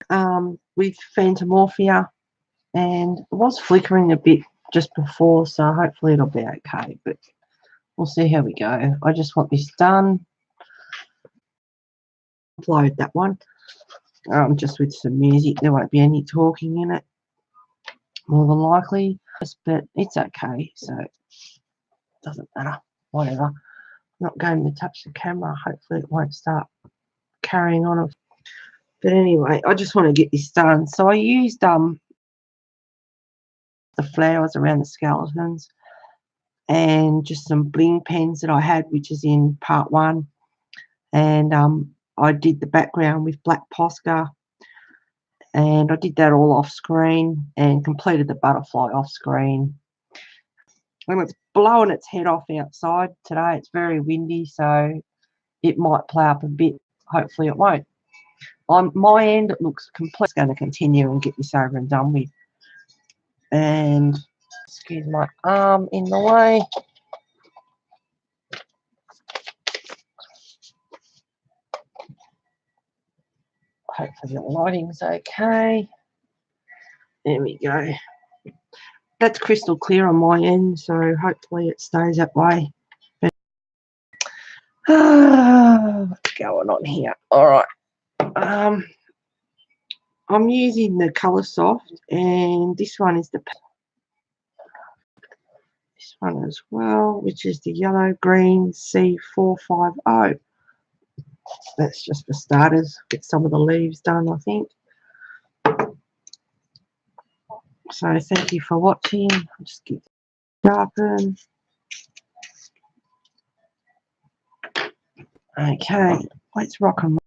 with Fantomorphia, and it was flickering a bit just before, so hopefully it'll be okay, but we'll see how we go. I just want this done. Upload that one, just with some music. There won't be any talking in it, more than likely, but it's okay, so it doesn't matter, whatever. I'm not going to touch the camera. Hopefully it won't start carrying on. But anyway, I just want to get this done. So I used the flowers around the skeletons and just some bling pens that I had, which is in part 1. And I did the background with black Posca, and I did that all off screen and completed the butterfly off screen. And it's blowing its head off outside today. It's very windy, so it might play up a bit. Hopefully it won't. On my end, it looks completely going to continue and get this over and done with. And excuse my arm in the way. Hopefully the lighting's okay. There we go. That's crystal clear on my end, so hopefully it stays that way. But, what's going on here? All right. I'm using the Colour Soft, and this one is this one as well, which is the yellow green C450. That's just for starters. Get some of the leaves done, I think. So thank you for watching. I'll just get sharpen. Okay, let's rock and roll.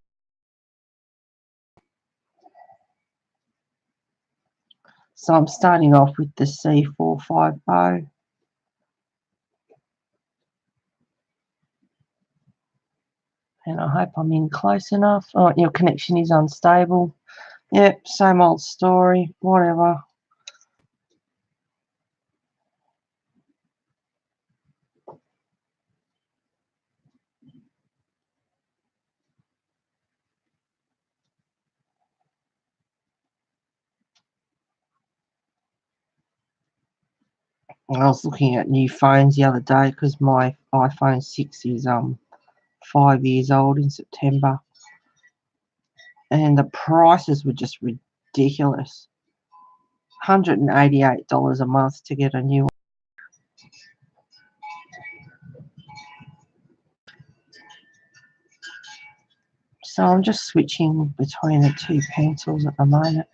So I'm starting off with the C450. And I hope I'm in close enough. Oh, your connection is unstable. Yep, same old story, whatever. I was looking at new phones the other day because my iPhone 6 is 5 years old in September, and the prices were just ridiculous. $188 a month to get a new one. So I'm just switching between the two pencils at the moment.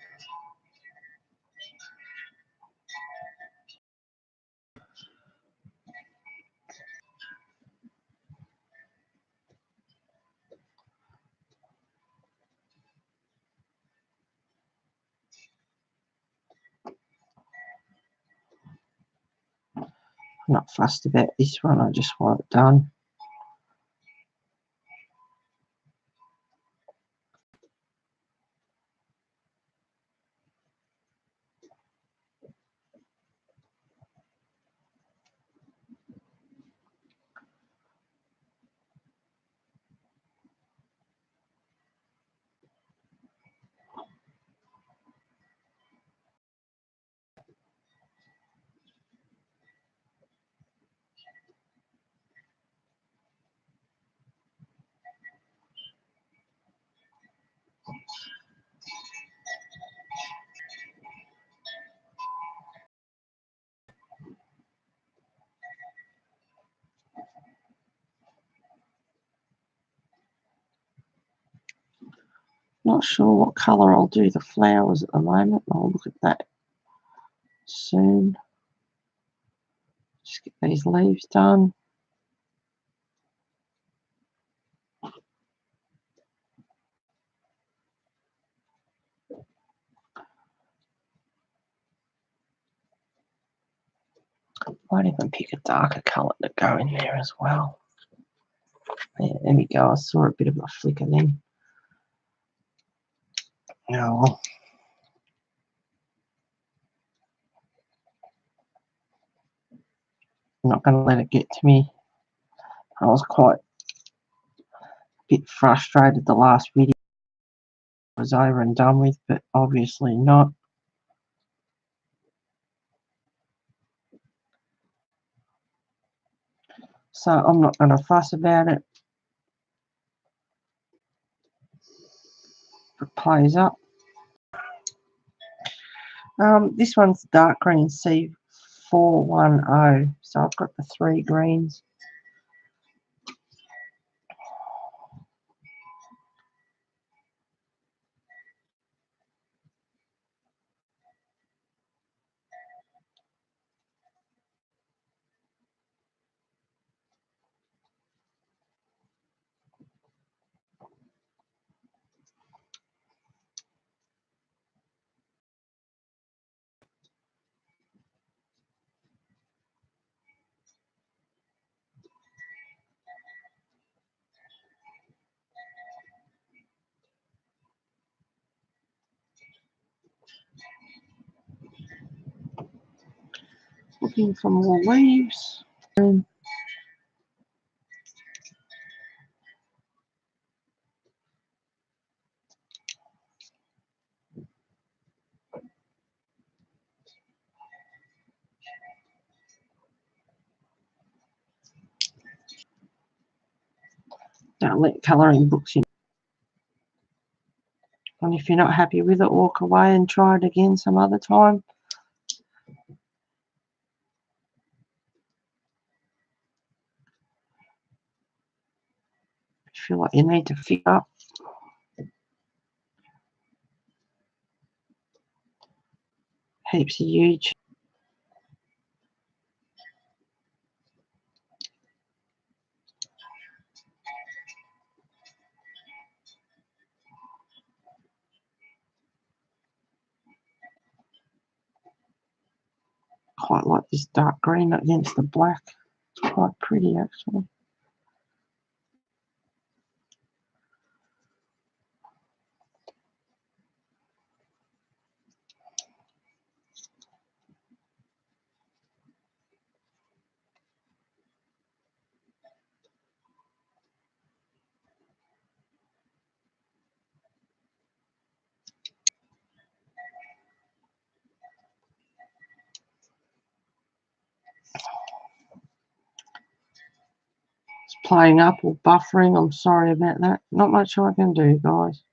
I'm not fussed about this one, I just want it done. Not sure what colour I'll do the flowers at the moment. I'll look at that soon. Just get these leaves done. Might even pick a darker colour to go in there as well. Yeah, there we go. I saw a bit of a flicker then. Oh well. I'm not going to let it get to me. I was quite a bit frustrated the last video. was over and done with, but obviously not. So I'm not going to fuss about it. It plays up. This one's dark green C410, so I've got the 3 greens. Looking for more leaves. Don't let colouring books in. And if you're not happy with it, walk away and try it again some other time. If you feel like you need to fix up. Heaps of huge. Quite like this dark green against the black. It's quite pretty actually. It's playing up or buffering. I'm sorry about that. Not much I can do, guys.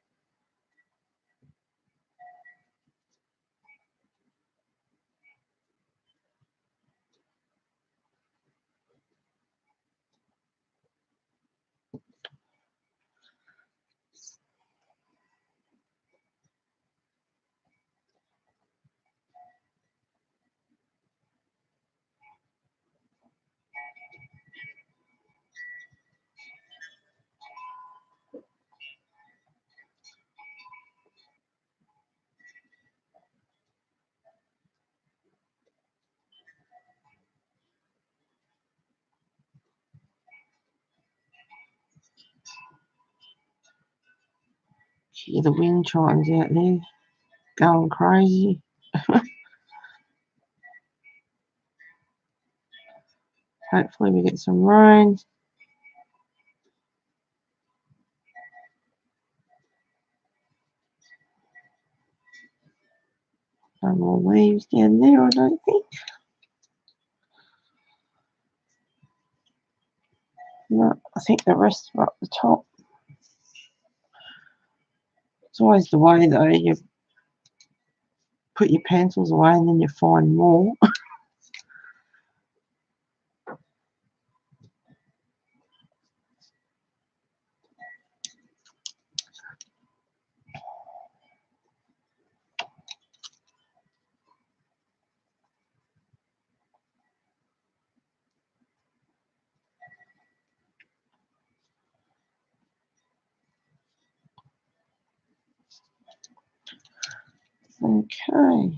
Hear the wind chimes out there going crazy. Hopefully we get some rain. No more leaves down there, I don't think. No, I think the rest are up the top. It's always the way though, you put your pencils away and then you find more. Okay.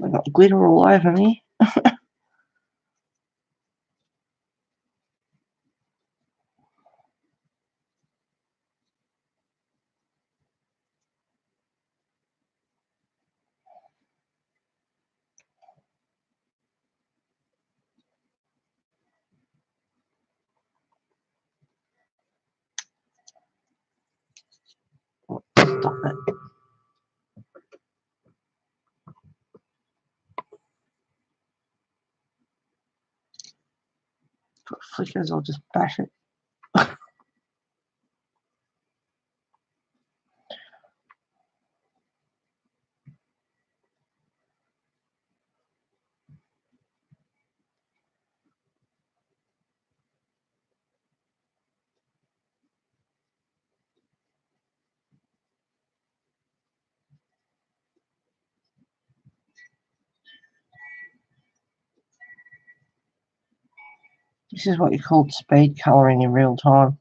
I've got glitter all over me. stop it. If it flickers, I'll just bash it. This is what you call speed colouring in real time.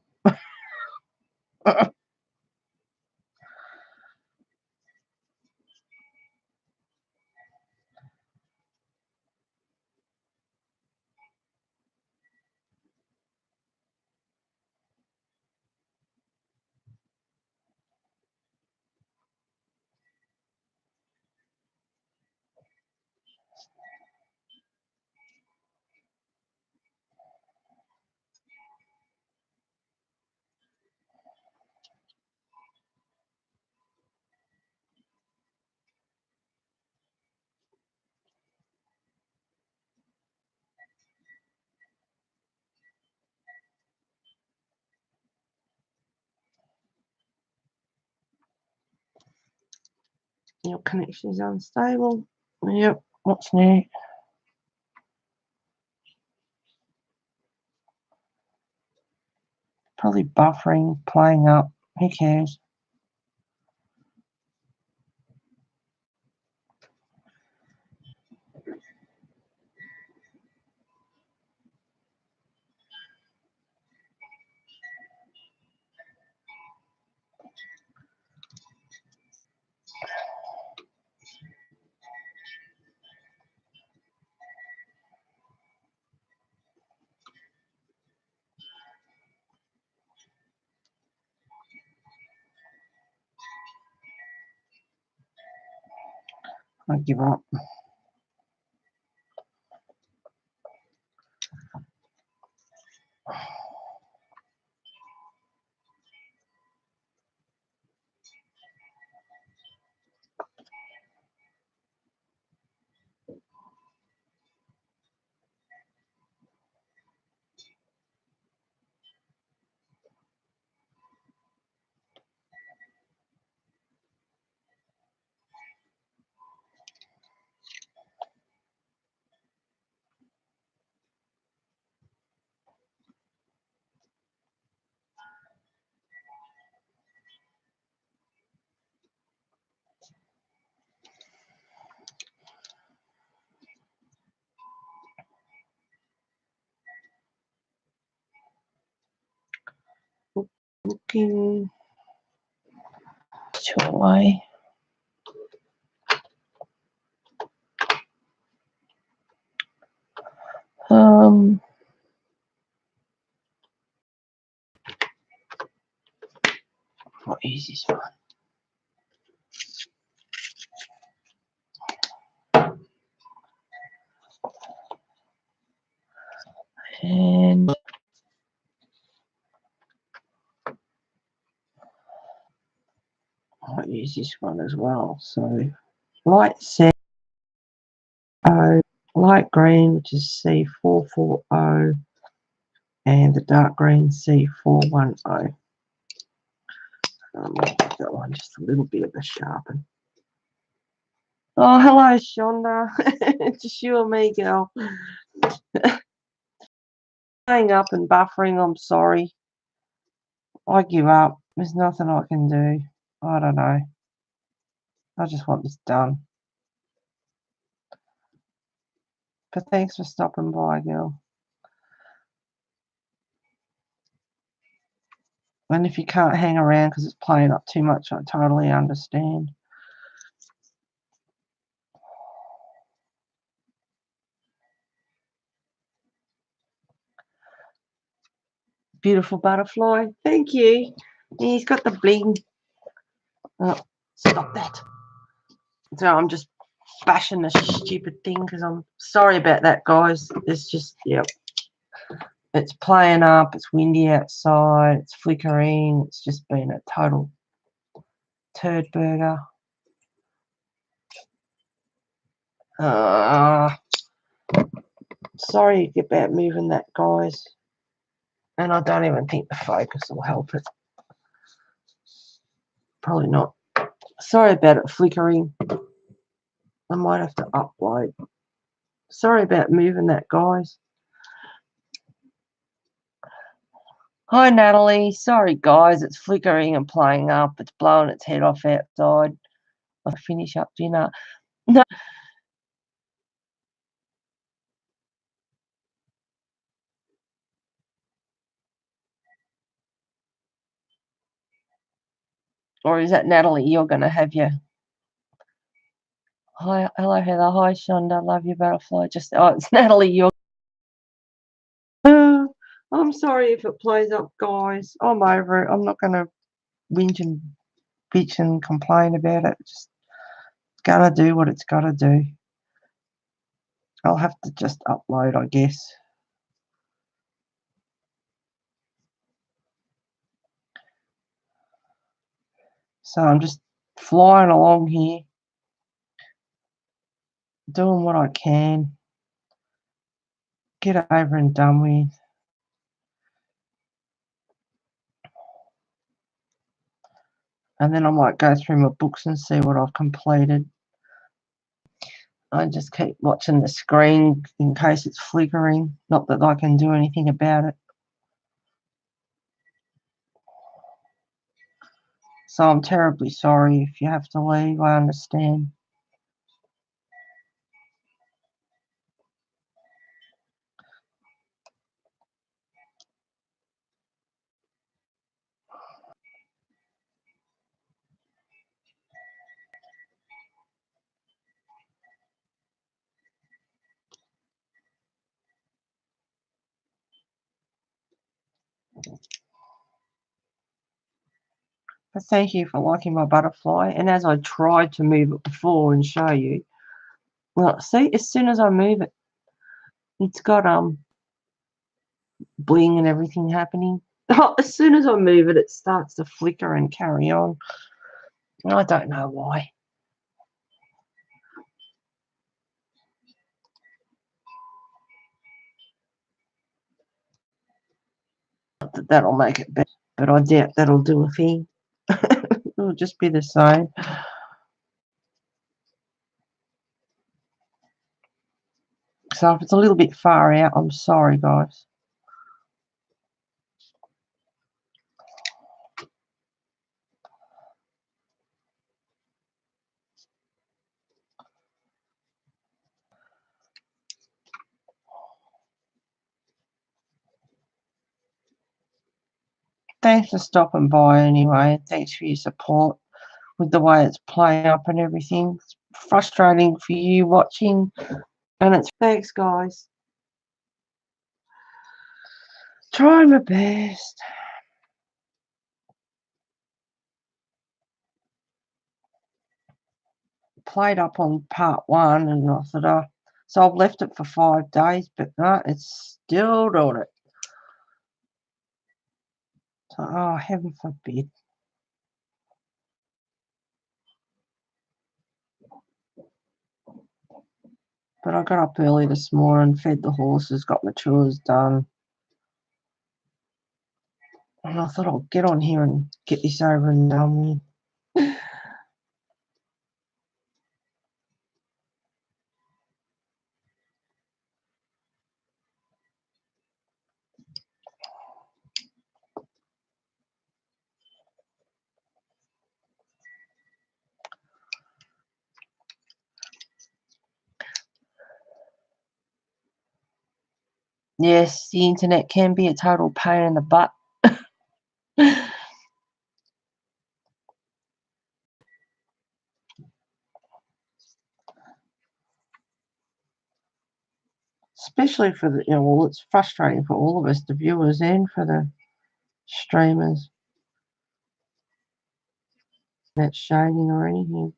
Your connection is unstable. Yep, what's new? Probably buffering, playing up. Who cares? I give up. Looking to away. What is this one? And I'll use this one as well. So light set light green, which is C440, and the dark green C410. I'll give that one just a little bit of a sharpen. Oh, hello, Shonda. It's just you and me, girl. Playing up and buffering, I'm sorry. I give up. There's nothing I can do. I don't know. I just want this done. But thanks for stopping by, girl. And if you can't hang around because it's playing up too much, I totally understand. Beautiful butterfly. Thank you. He's got the bling. Oh, stop that. So I'm just bashing this stupid thing because I'm sorry about that, guys. It's just, yep. It's playing up. It's windy outside. It's flickering. It's just been a total turd burger. Sorry about moving that, guys. And I don't even think the focus will help it. Probably not. Sorry about it flickering. I might have to upload. Sorry about moving that, guys. Hi, Natalie. Sorry, guys. It's flickering and playing up. It's blowing its head off outside. I'll finish up dinner. No. Or is that Natalie? You're going to have your... Hi, hello, Heather. Hi, Shonda. Love you, butterfly. It's Natalie. You're... I'm sorry if it plays up, guys. I'm over it. I'm not going to whinge and bitch and complain about it. Just gotta do what it's gotta do. I'll have to just upload, I guess. So I'm just flying along here, doing what I can, get it over and done with. And then I might go through my books and see what I've completed. I just keep watching the screen in case it's flickering. Not that I can do anything about it. So I'm terribly sorry if you have to leave. I understand. But thank you for liking my butterfly. And as I tried to move it before and show you, well, see, as soon as I move it, it's got bling and everything happening. As soon as I move it, it starts to flicker and carry on. I don't know why. That'll make it better, but I doubt that'll do a thing. It'll just be the same. So if it's a little bit far out, I'm sorry, guys. Thanks for stopping by anyway. Thanks for your support with the way it's playing up and everything. It's frustrating for you watching, and it's thanks, guys. Trying my best. Played up on part 1 and I thought, so I've left it for 5 days, but no, it's still doing it. So, heaven forbid. But I got up early this morning, fed the horses, got my chores done. And I thought I'll get on here and get this over and done with. Yes, the internet can be a total pain in the butt. Especially for the, well, it's frustrating for all of us, the viewers and for the streamers. Not shading or anything.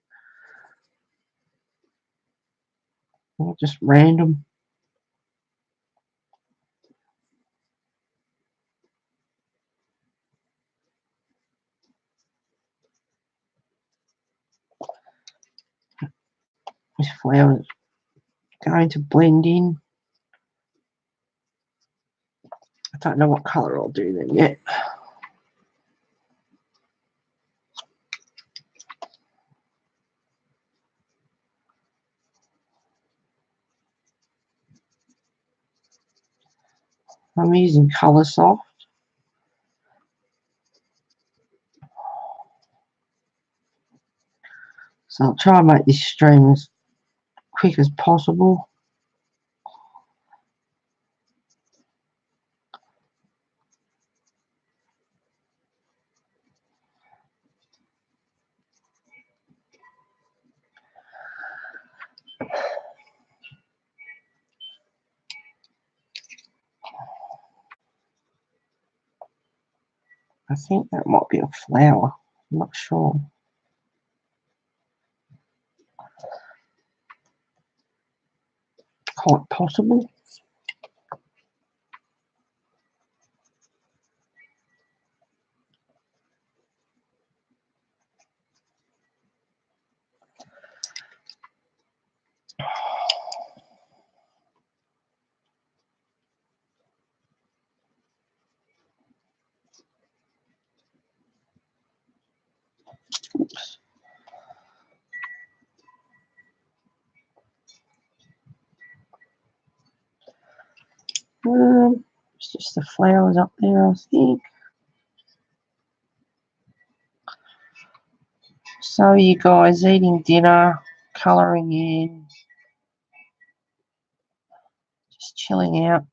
Just random. This flower is going to blend in. I don't know what colour I'll do then yet. I'm using Colour Soft. So I'll try and make this stream as quick as possible. I think that might be a flower. I'm not sure. Quite possible. Oops. It's just the flowers up there, I think. So you guys eating dinner, colouring in, just chilling out.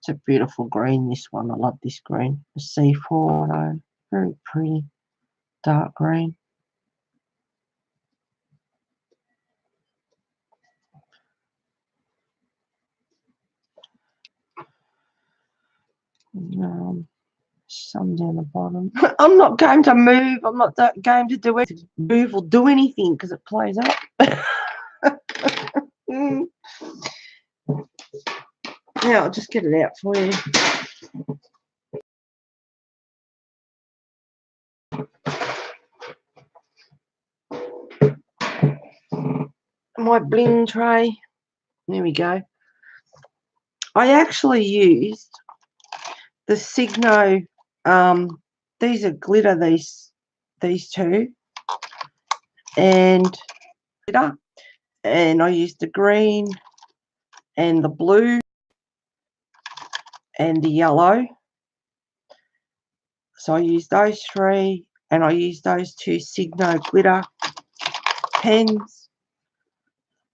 It's a beautiful green, this one. I love this green. The C4, very pretty, dark green. Some down the bottom. I'm not going to move. I'm not going to do it. Move or do anything because it plays up. Yeah, I'll just get it out for you. My bling tray. There we go. I actually used the Signo. These are glitter. These two, and glitter. And I used the green and the blue and the yellow. So I used those three, and I used those two Signo glitter pens.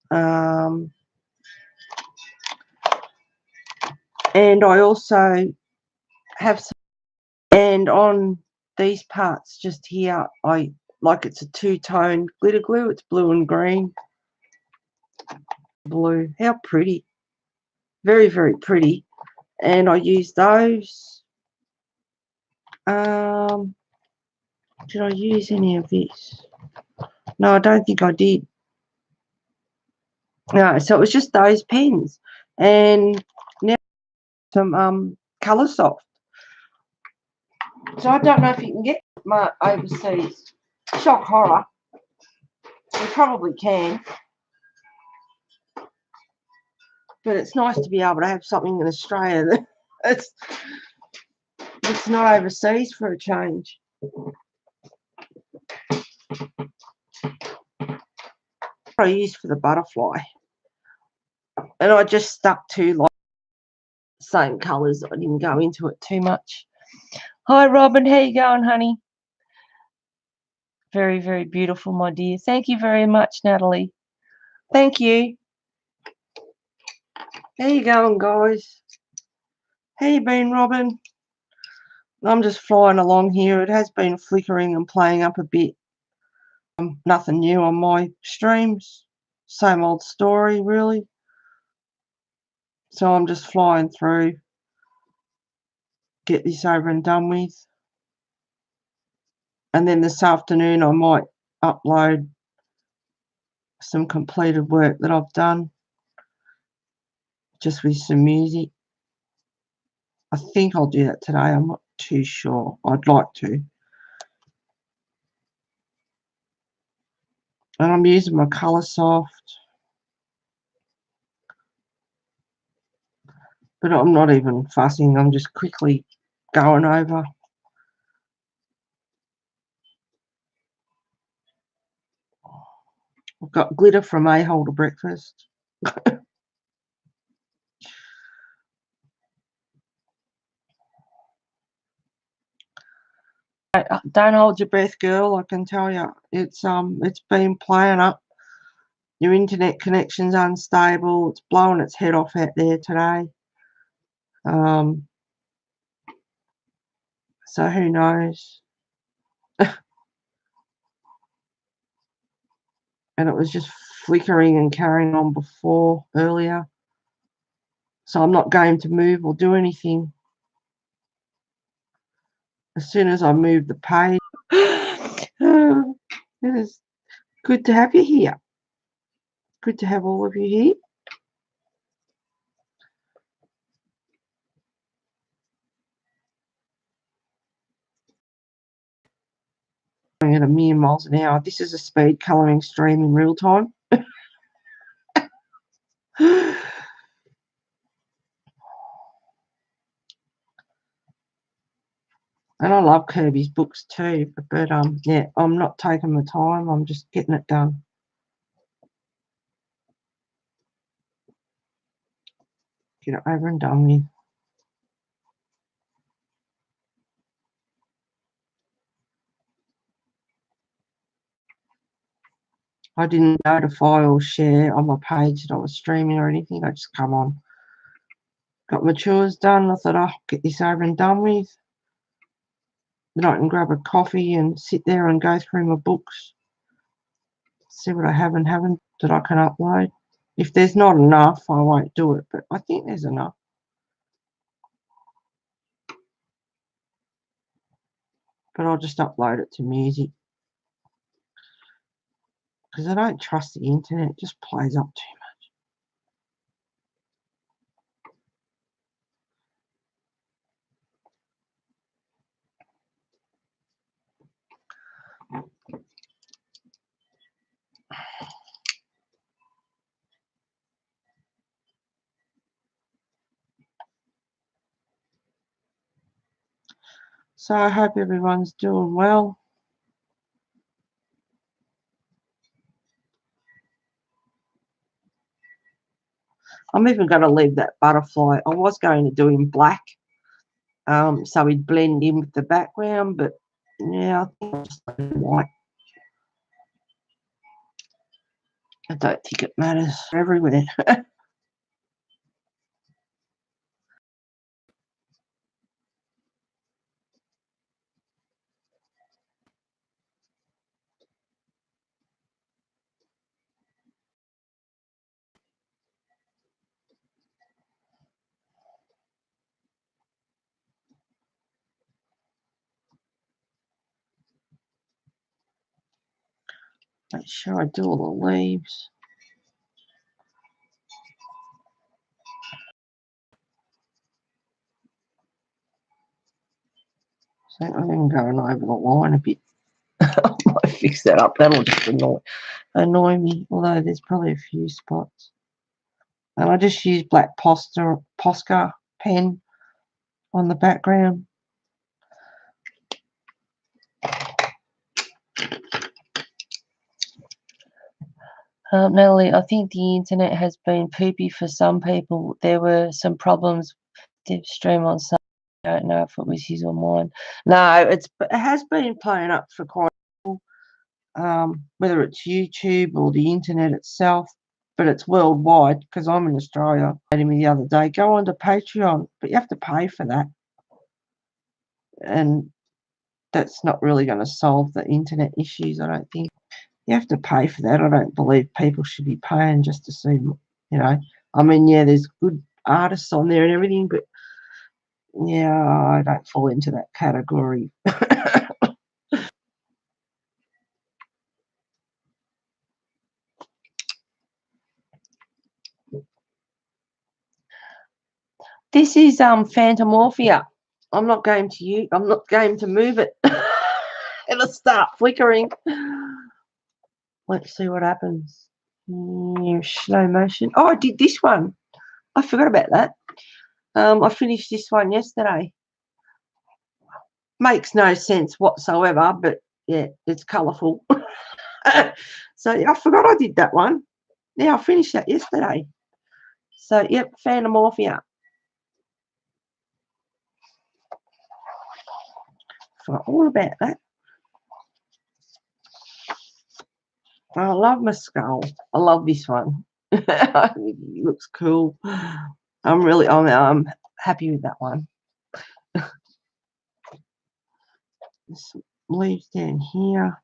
And I also have some, and on these parts just here, I like it's a two-tone glitter glue. It's blue and green. Blue, how pretty. Very, very pretty. And I use those. Did I use any of this? No, I don't think I did. No, so it was just those pens. And now some Colour Soft. So I don't know if you can get my overseas shock horror. You probably can. But it's nice to be able to have something in Australia that it's not overseas for a change. I used for the butterfly, and I just stuck to like the same colours. I didn't go into it too much. Hi Robin, how you going, honey? Very, very beautiful, my dear. Thank you very much, Natalie. Thank you. How you going, guys? How you been, Robin? I'm just flying along here. It has been flickering and playing up a bit. Nothing new on my streams. Same old story, really. So I'm just flying through, get this over and done with. And then this afternoon I might upload some completed work that I've done, just with some music. I think I'll do that today. I'm not too sure. I'd like to. And I'm using my Colour Soft. But I'm not even fussing. I'm just quickly going over. I've got glitter from A-Hole to breakfast. Don't hold your breath, girl. I can tell you, it's been playing up. Your internet connection's unstable. It's blowing its head off out there today. So who knows? And it was just flickering and carrying on before earlier. So I'm not going to move or do anything. As soon as I move the page, it is good to have you here. Good to have all of you here. Going at 1,000,000 miles an hour. This is a speed colouring stream in real time. And I love Kerby's books too, but yeah, I'm not taking the time. I'm just getting it done. Get it over and done with. I didn't notify or share on my page that I was streaming or anything. I just come on. Got my chores done. I thought I'll get this over and done with. Then I can grab a coffee and sit there and go through my books. See what I have and haven't that I can upload. If there's not enough, I won't do it, but I think there's enough. But I'll just upload it to music. Because I don't trust the internet. It just plays up too much. So I hope everyone's doing well. I'm even going to leave that butterfly. I was going to do him black, so he'd blend in with the background, but yeah, I think I'll just leave him white. I don't think it matters everywhere. Make sure I do all the leaves. So I'm going over the line a bit. I might fix that up. That'll just annoy me, although there's probably a few spots. And I just use black Posca pen on the background. Natalie, I think the internet has been poopy for some people. There were some problems with the stream on Sunday. I don't know if it was his or mine. No, it has been playing up for quite a while, whether it's YouTube or the internet itself, but it's worldwide because I'm in Australia. I told me the other day, go on to Patreon, but you have to pay for that. And that's not really going to solve the internet issues, I don't think. You have to pay for that. I don't believe people should be paying just to see, I mean, yeah, there's good artists on there and everything, but yeah, I don't fall into that category. This is Fantomorphia. I'm not going to move it. It'll start flickering. Let's see what happens. Slow motion. Oh, I did this one. I forgot about that. I finished this one yesterday. Makes no sense whatsoever, but yeah, it's colourful. So I forgot I did that one. Yeah, I finished that yesterday. So yep, Fantomorphia. Forgot all about that. I love my skull. I love this one. It looks cool. I'm happy with that one. Some leaves down here.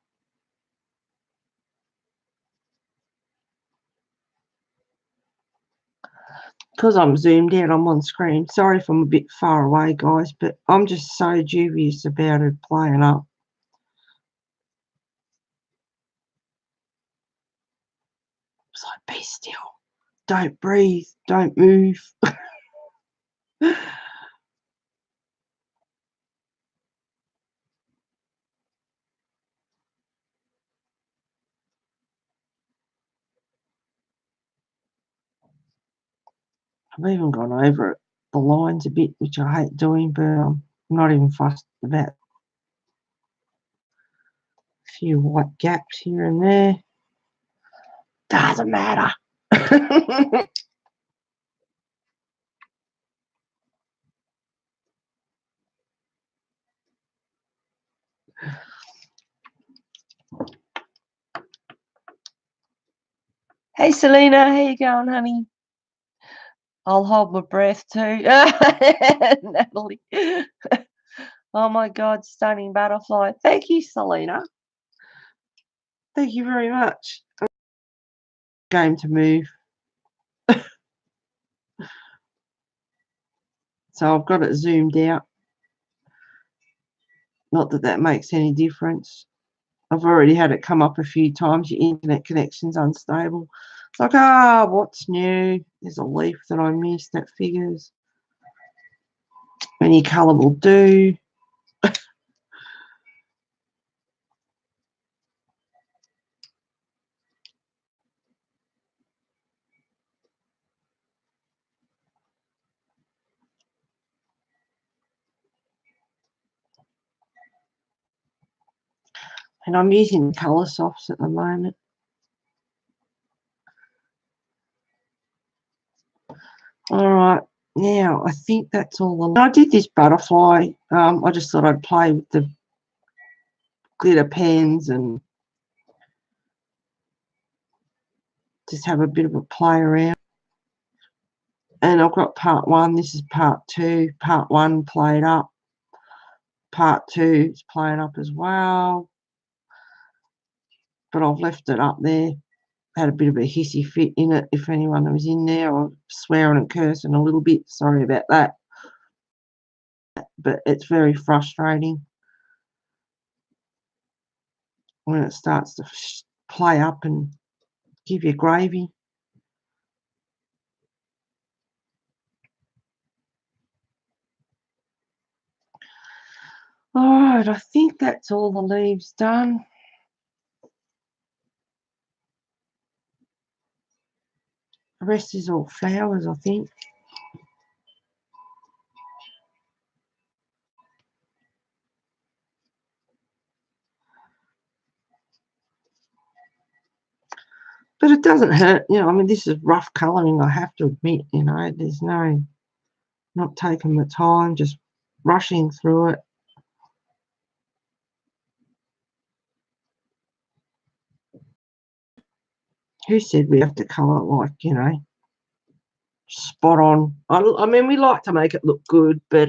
Because I'm zoomed out, I'm on screen. Sorry if I'm a bit far away, guys, but I'm just so dubious about it playing up. It's like, be still. Don't breathe. Don't move. I've even gone over the lines a bit, which I hate doing, but I'm not even fussed about. A few white gaps here and there. Doesn't matter. Hey, Selena, how you going, honey? I'll hold my breath too. Natalie. Oh my God, stunning butterfly. Thank you, Selena. Thank you very much. Game to move. So I've got it zoomed out. Not that that makes any difference. I've already had it come up a few times. Your internet connection's unstable. It's like, what's new? There's a leaf that I missed. That figures. Any colour will do. And I'm using colour softs at the moment. All right, now I think that's all. I did this butterfly. I just thought I'd play with the glitter pens and just have a bit of a play around. And I've got part one. This is part two. Part one played up. Part two is playing up as well. But I've left it up there. Had a bit of a hissy fit in it. If anyone was in there, I was swearing and cursing a little bit. Sorry about that. But it's very frustrating when it starts to play up and give you gravy. All right, I think that's all the leaves done. The rest is all flowers, I think. But it doesn't hurt, I mean, this is rough colouring, I have to admit, there's not taking the time, just rushing through it. Who said we have to colour it like, spot on? I mean, we like to make it look good, but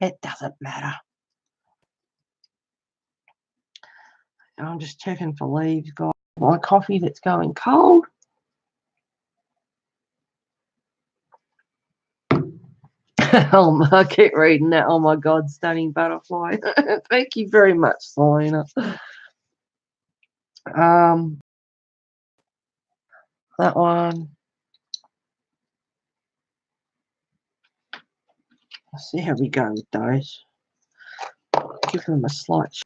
it doesn't matter. I'm just checking for leaves, guys. My coffee that's going cold. I keep reading that. Oh my God, stunning butterfly. Thank you very much, Selena. That one. Let's see how we go with those. Give them a slight.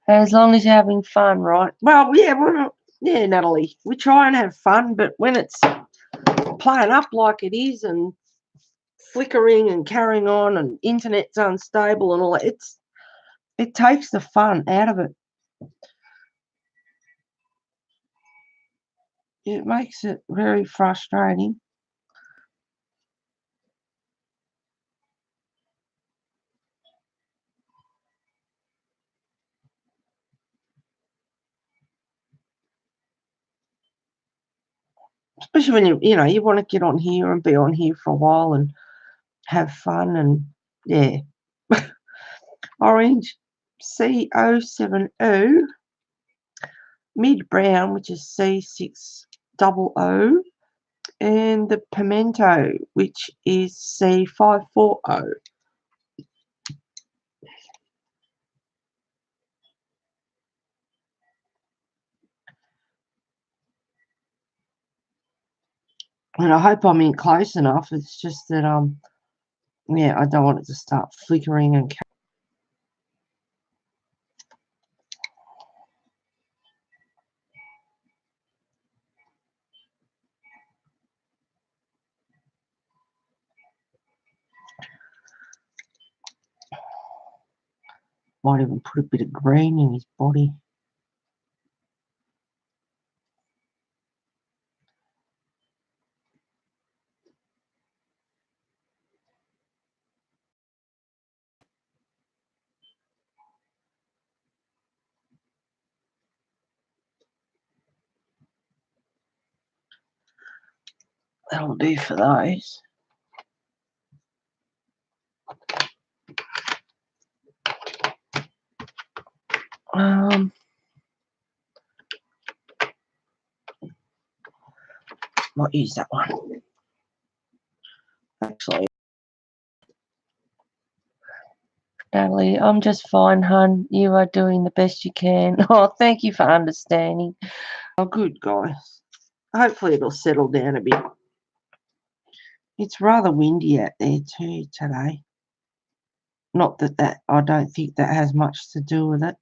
As long as you're having fun, right? Well, yeah, Natalie. We try and have fun, but when it's playing up like it is and flickering and carrying on and internet's unstable and all that, it takes the fun out of it. It makes it very frustrating. Especially when you want to get on here and be on here for a while and have fun and yeah. Orange C070, mid brown, which is C600, and the pimento, which is C540. And I hope I'm in close enough. It's just that yeah, I don't want it to start flickering and might even put a bit of green in his body. That'll do for those. Might use that one. Actually, Natalie, I'm just fine, hun. You are doing the best you can. Oh, thank you for understanding. Oh, good, guys. Hopefully it'll settle down a bit. It's rather windy out there too today. Not that I don't think that has much to do with it,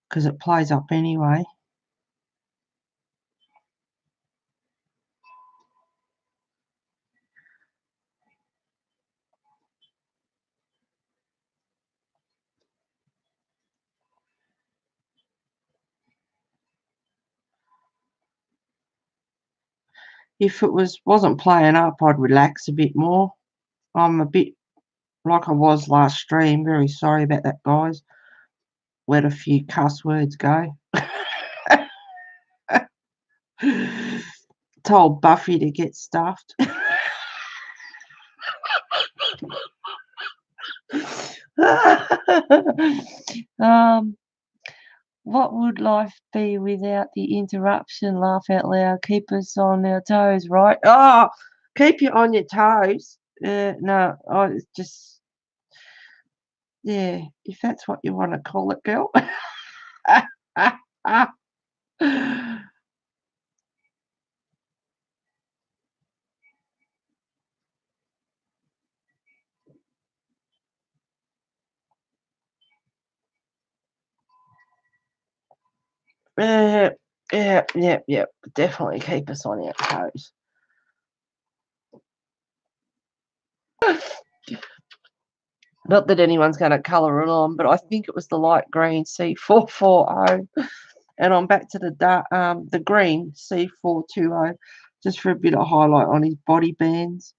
because it plays up anyway. If it wasn't playing up, I'd relax a bit more. I'm a bit like I was last stream. Very sorry about that, guys. Let a few cuss words go. Told Buffy to get stuffed. What would life be without the interruption? Laugh out loud. Keep us on our toes, right? Oh, keep you on your toes. No, it's just, yeah, if that's what you want to call it, girl. Yeah. Definitely keep us on our toes. Not that anyone's going to colour it on, but I think it was the light green C440, and I'm back to the green C420, just for a bit of highlight on his body bands.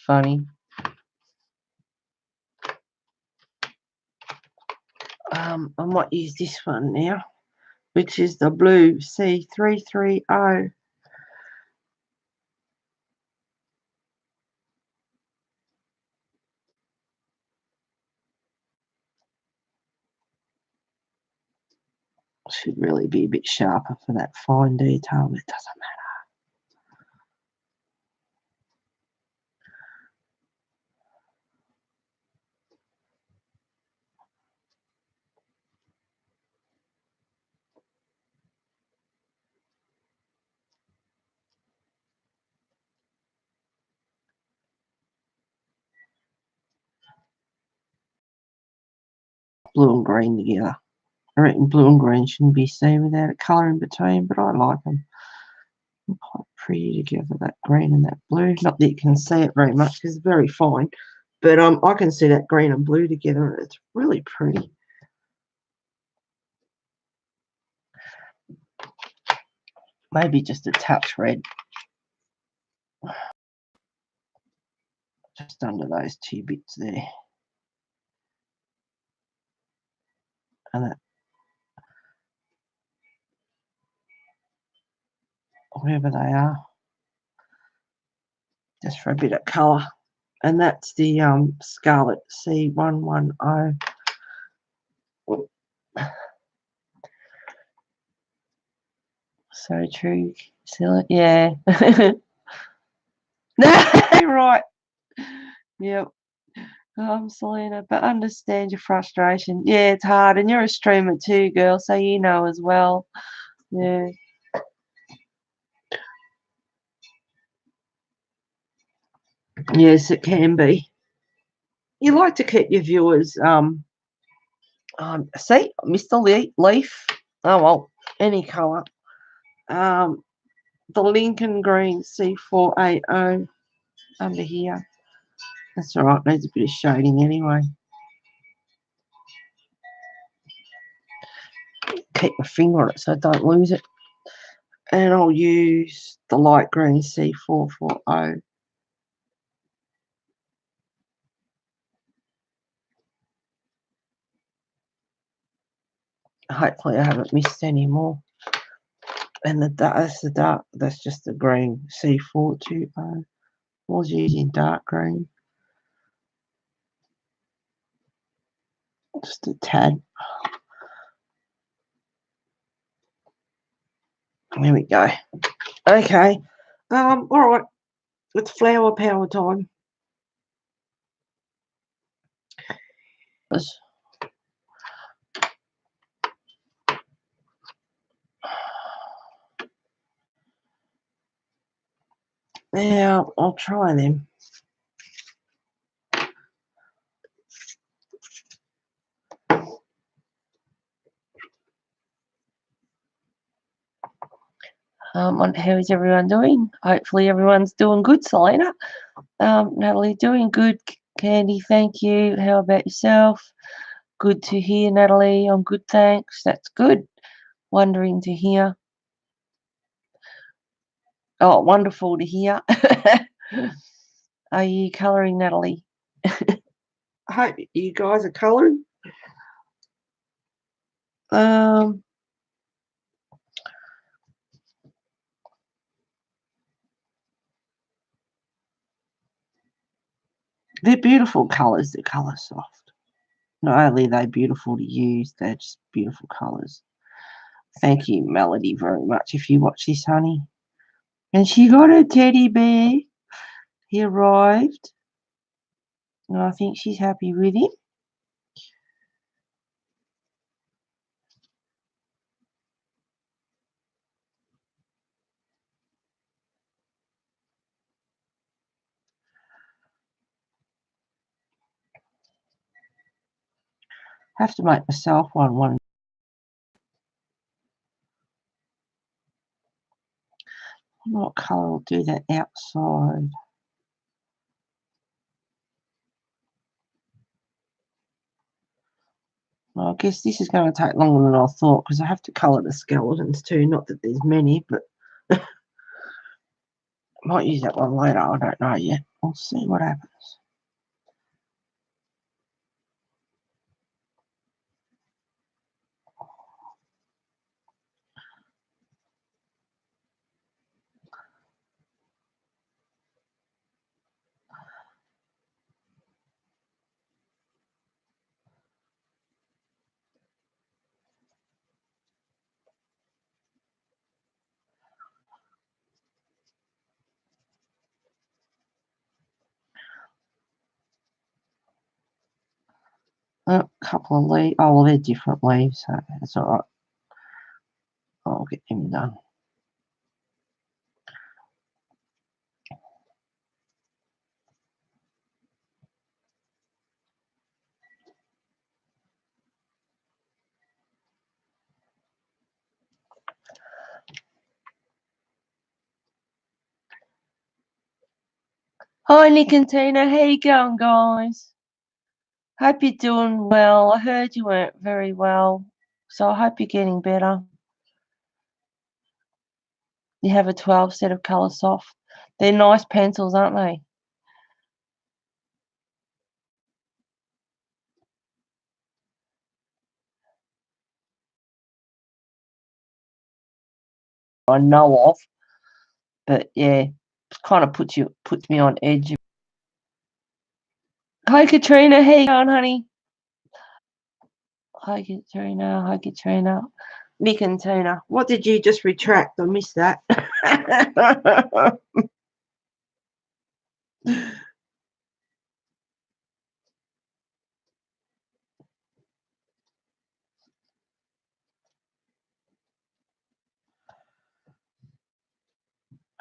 Funny. I might use this one now. which is the blue C330. Should really be a bit sharper for that fine detail, but it doesn't matter. Blue and green together. I reckon blue and green shouldn't be seen without a colour in between, but I like them. They're quite pretty together, that green and that blue. Not that you can see it very much because it's very fine, but I can see that green and blue together. It's really pretty. Maybe just a touch red. Just under those two bits there. And that, wherever they are, just for a bit of colour. And that's the Scarlet C110. So true. Silly. Yeah. Right. Yep. Selena, but understand your frustration. Yeah, it's hard. And you're a streamer too, girl, so you know as well. Yeah. Yes, it can be. You like to keep your viewers see, Mr. Leaf. Oh well, any colour. The Lincoln Green C480 under here. That's all right, needs a bit of shading anyway. Keep my finger on it so I don't lose it. And I'll use the light green C440. Hopefully I haven't missed any more. And that's just the green C420. I was using dark green. Just a tad. There we go. Okay. All right. It's flower power time. Now I'll try them. How is everyone doing? Hopefully everyone's doing good, Selena. Natalie, doing good. Candy, thank you. How about yourself? Good to hear, Natalie. I'm good, thanks. That's good. Wondering to hear. Oh, wonderful to hear. Are you colouring, Natalie? I hope you guys are colouring. They're beautiful colours. They're colour soft. Not only are they beautiful to use, they're just beautiful colours. Thank you, Melody, very much. If you watch this, honey. And she got a teddy bear. He arrived. And I think she's happy with him. I have to make myself one. What colour will do that outside? Well, I guess this is going to take longer than I thought because I have to colour the skeletons too. Not that there's many, but I might use that one later. I don't know yet. We'll see what happens. A couple of leaves. Oh, well, they're different leaves, so that's all right. I'll get them done. Hi, Nick and Tina. How you going, guys? Hope you're doing well. I heard you weren't very well, so I hope you're getting better. You have a 12 set of colour soft. They're nice pencils, aren't they? I know of, but yeah, it kind of puts me on edge. Hi, Katrina. How you going, honey? Hi, Katrina. Hi, Katrina. Nick and Tina. What did you just retract? I missed that.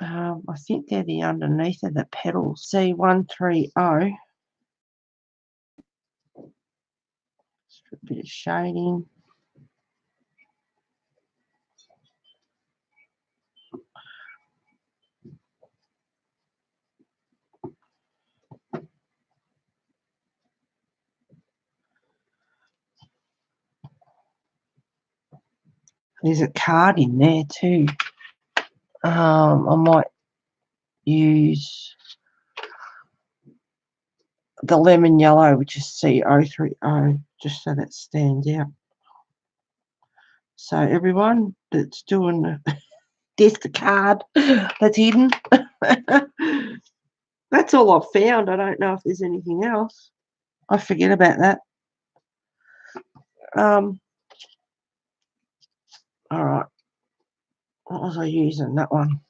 I think they're the underneath of the petals. C130. Just a bit of shading. There's a card in there too. I might use the lemon yellow, which is C030, just so that stands out. So everyone that's doing there's the card that's hidden. That's all I've found. I don't know if there's anything else. I forget about that. All right. What was I using? That one.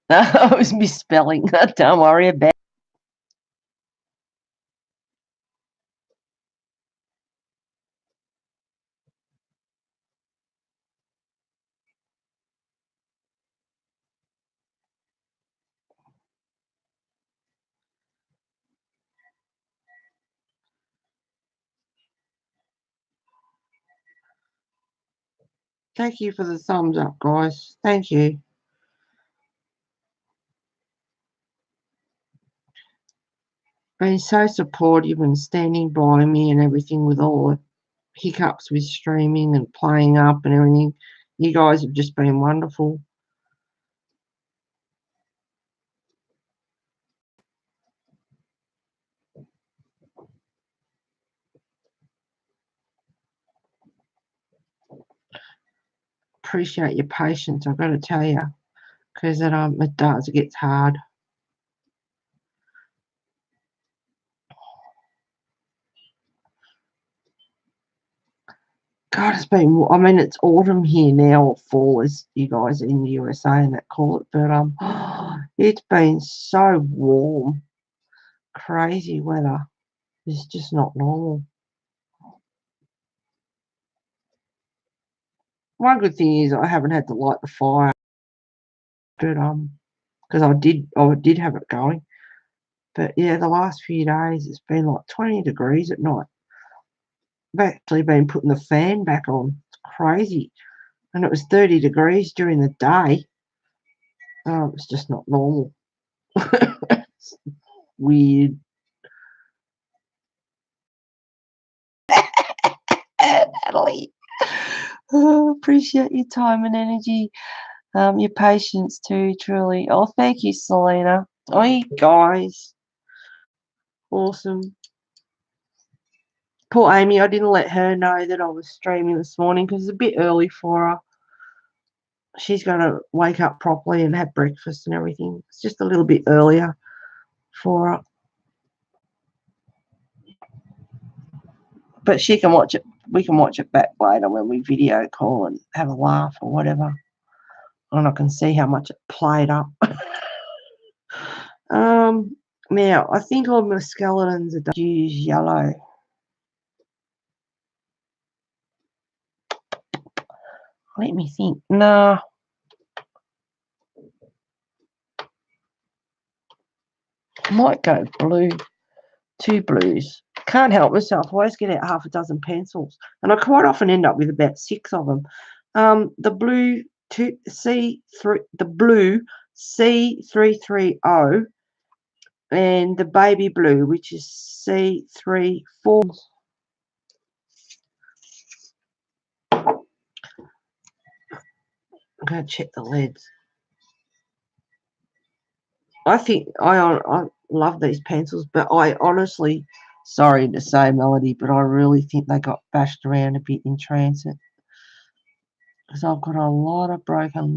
I was misspelling. Don't worry about it. Thank you for the thumbs up, guys. Thank you. Been so supportive and standing by me and everything with all the hiccups with streaming and playing up and everything. You guys have just been wonderful. Appreciate your patience, I've got to tell you, because it gets hard. God, it's autumn here now, or fall, as you guys in the USA and that call it, but it's been so warm, crazy weather. It's just not normal. One good thing is I haven't had to light the fire, but because I did have it going, but yeah, the last few days it's been like 20 degrees at night. I've actually been putting the fan back on. It's crazy, and it was 30 degrees during the day. It's just not normal. It's weird. Natalie. Appreciate your time and energy, your patience too, truly. Oh, thank you, Selena. Oh, guys. Awesome. Poor Amy, I didn't let her know that I was streaming this morning because it's a bit early for her. she's going to wake up properly and have breakfast and everything. It's just a little bit earlier for her. But she can watch it. We can watch it back later when we video call and have a laugh or whatever. And I can see how much it played up. Now, I think all my skeletons are use yellow. Let me think. Nah. Might go blue. 2 blues. Can't help myself. I always get out half a dozen pencils. And I quite often end up with about 6 of them. The blue C3, the blue C330, and the baby blue, which is C34. I'm going to check the leads. I think I love these pencils, but I honestly, sorry to say, Melody, but I really think they got bashed around a bit in transit. Because I've got a lot of broken.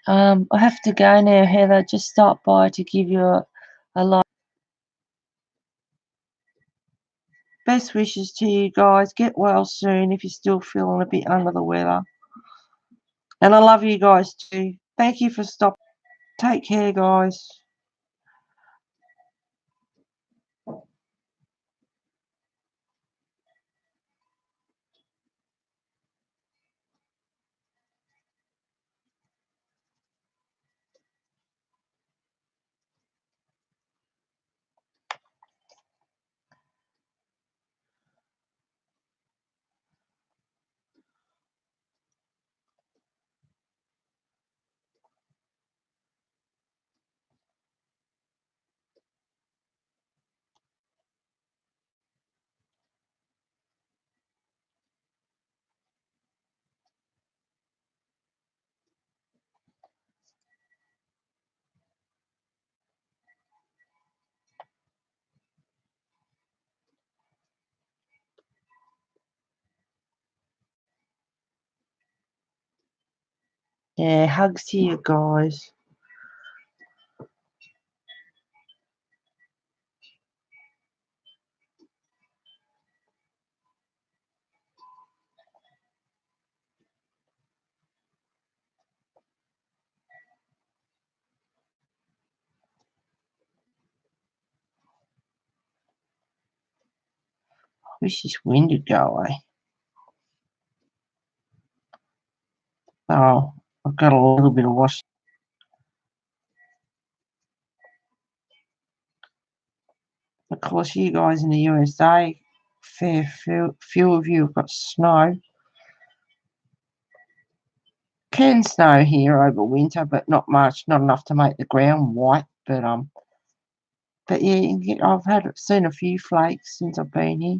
I have to go now, Heather. Just stop by to give you a lot. Best wishes to you guys. Get well soon if you're still feeling a bit under the weather. And I love you guys too. Thank you for stopping. Take care, guys. Yeah, hugs to you guys. Wish this wind would go away. Oh, I've got a little bit of wash. Of course, you guys in the USA, few of you have got snow. Can snow here over winter, but not much, not enough to make the ground white. But yeah, I've seen a few flakes since I've been here.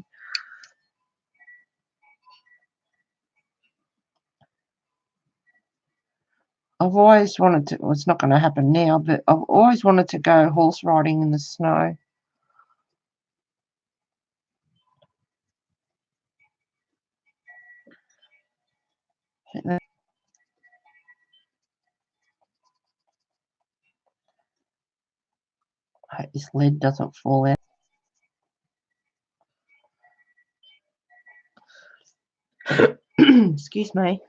I've always wanted to. Well, it's not going to happen now, but I've always wanted to go horse riding in the snow. I hope this lead doesn't fall out. Excuse me.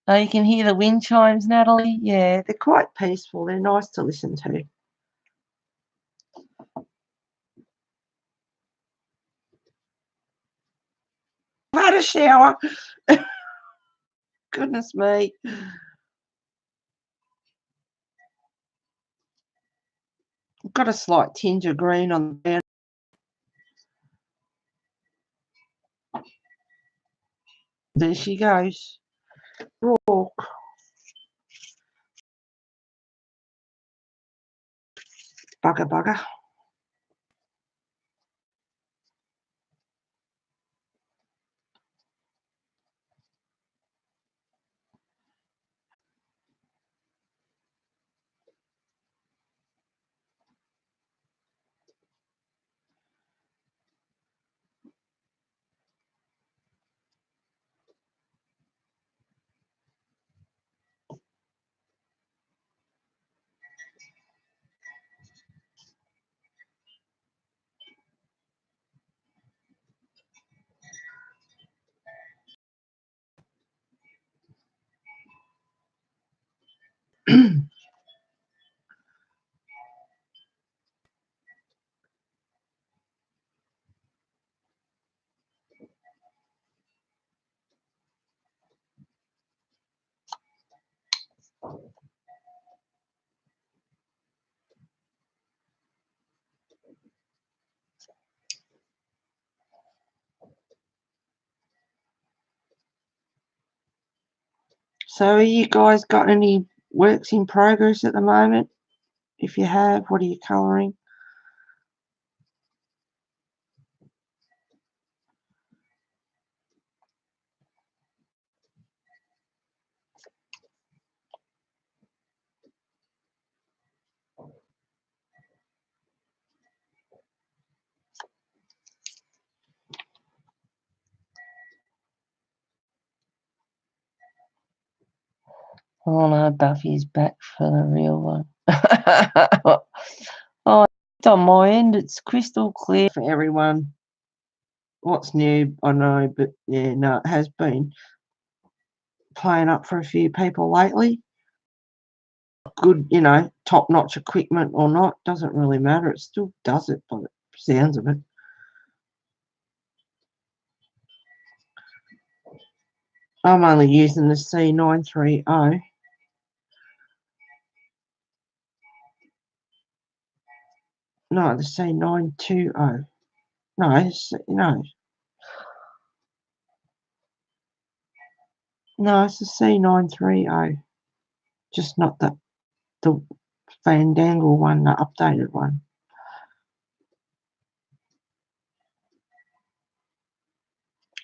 Oh, you can hear the wind chimes, Natalie. Yeah, they're quite peaceful. They're nice to listen to. had a shower. Goodness me. Got a slight tinge of green on the ground. There she goes. Rock. Bugger, bugger. So, you guys got any works in progress at the moment? If you have, what are you colouring? Oh no, Buffy's back for the real one. Oh, it's on my end. It's crystal clear for everyone. What's new, I know, but yeah, no, it has been playing up for a few people lately. Good, top-notch equipment or not, doesn't really matter. It still does it by the sounds of it. I'm only using the C930. No, the C920. No, it's the C930. Just not the Fandangle one, the updated one.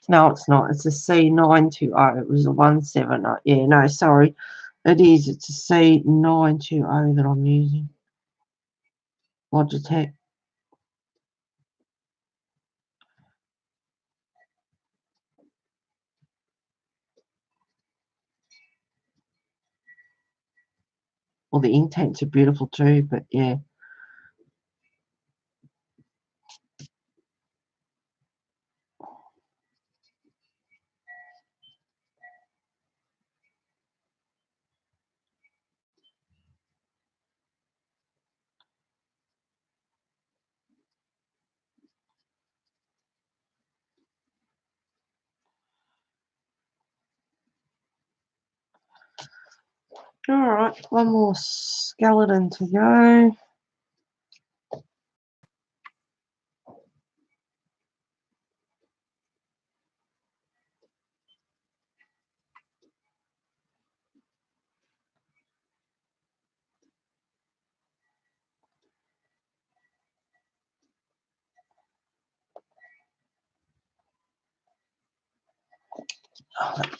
No, it's not. It's a C920. It was a 170. Yeah, no, sorry. It is. It's a C920 that I'm using. Logitech. Well, the ink tanks are beautiful too, but yeah. All right, one more skeleton to go.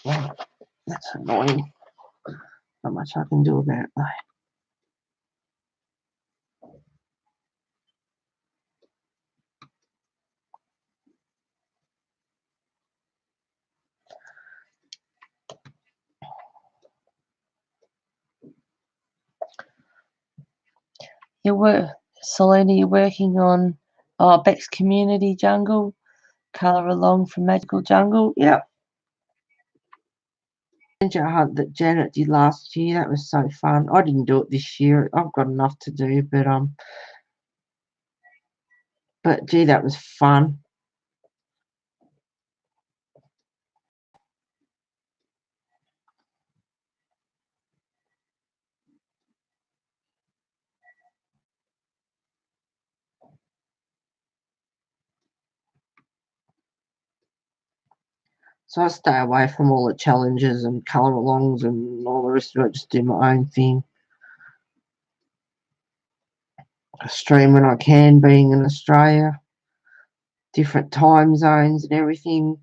Oh, that's annoying. Not much I can do about it though. Selena, you're working on Beck's Community Jungle, Colour Along from Magical Jungle. Yep. Scavenger hunt that Janet did last year. That was so fun. I didn't do it this year. I've got enough to do, but gee, that was fun. So I stay away from all the challenges and colour-alongs and all the rest of it. Just do my own thing. I stream when I can, being in Australia. Different time zones and everything.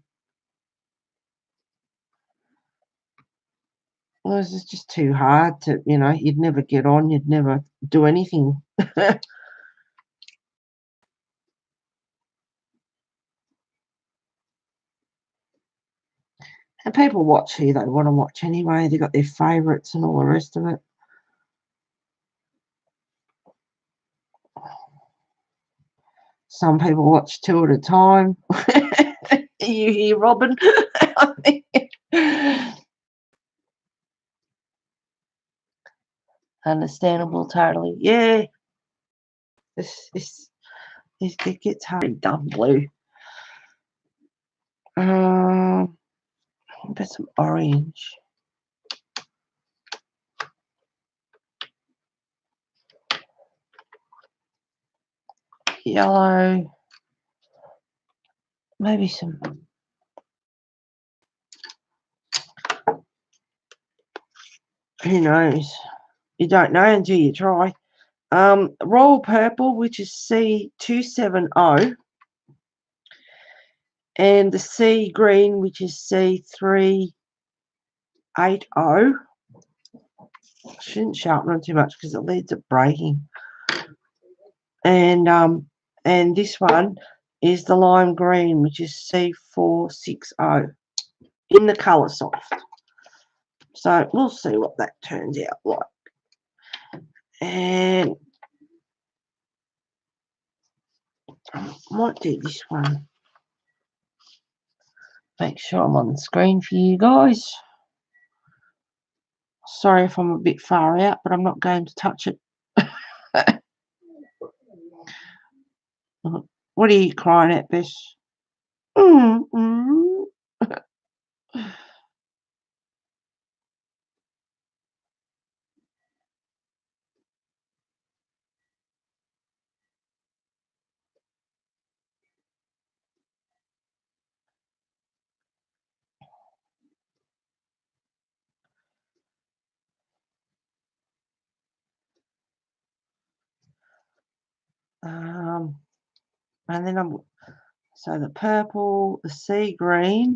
Well, it's just too hard to, you'd never get on, you'd never do anything. And people watch who they want to watch anyway. They've got their favourites and all the rest of it. Some people watch two at a time. You hear Robin? Understandable, totally. Yeah. It gets hard. Dumb blue. Put some orange. Yellow. Maybe some. Who knows? You don't know until you try. Royal Purple, which is C270, and the Sea Green, which is C380. I shouldn't sharpen them too much because it leads to breaking. And this one is the Lime Green, which is C460 in the colour soft. So we'll see what that turns out like. And I might do this one. Make sure I'm on the screen for you guys. Sorry if I'm a bit far out, but I'm not going to touch it. What are you crying at, Bess? And then so the purple, the sea green.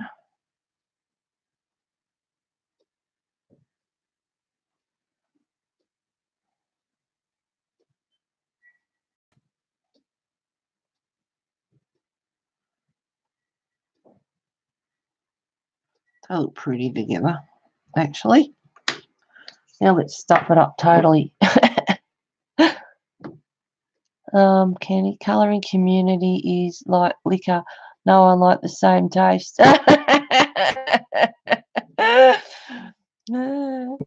They look pretty together, actually. Now let's stuff it up totally. Candy colouring community is like liquor. No one like the same taste. You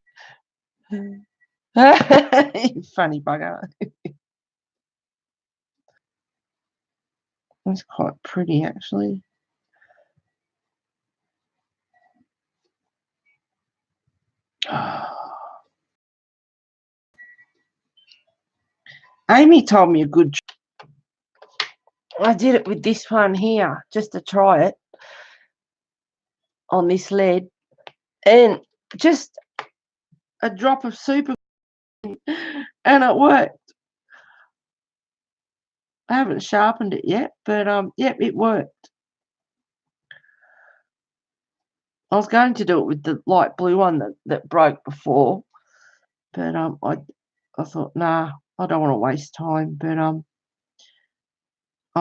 funny bugger. It's quite pretty, actually. Amy told me a good trick. I did it with this one here, just to try it on this lead, and just a drop of super, and it worked. I haven't sharpened it yet, but yep, it worked. I was going to do it with the light blue one that broke before, but I thought, nah, I don't want to waste time. But I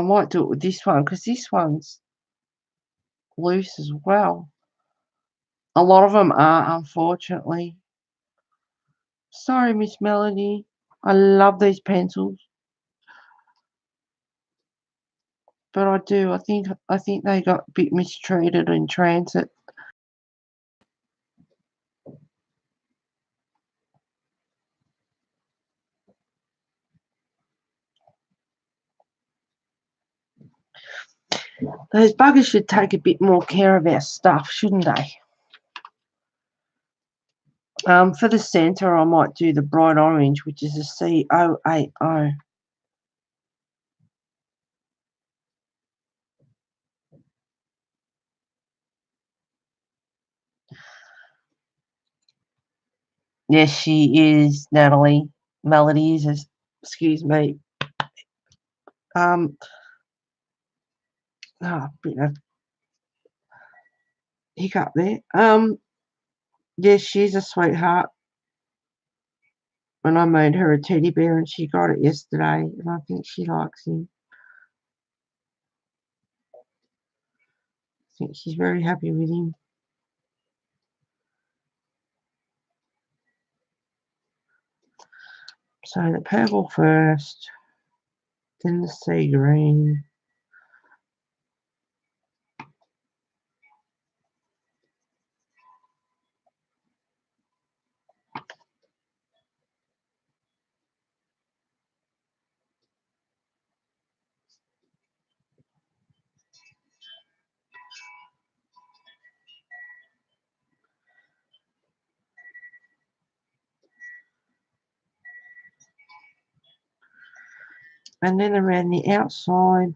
might do it with this one because this one's loose as well. A lot of them are, unfortunately. Sorry, Miss Melody. I love these pencils, but I do. I think they got a bit mistreated in transit. Those buggers should take a bit more care of our stuff, shouldn't they? For the centre, I might do the bright orange, which is a C080. Yes, she is, Natalie. Melody is, excuse me. Bit of hiccup there. Yes, she's a sweetheart. And I made her a teddy bear and she got it yesterday and I think she likes him. I think she's very happy with him. So the purple first, then the sea green. And then around the outside,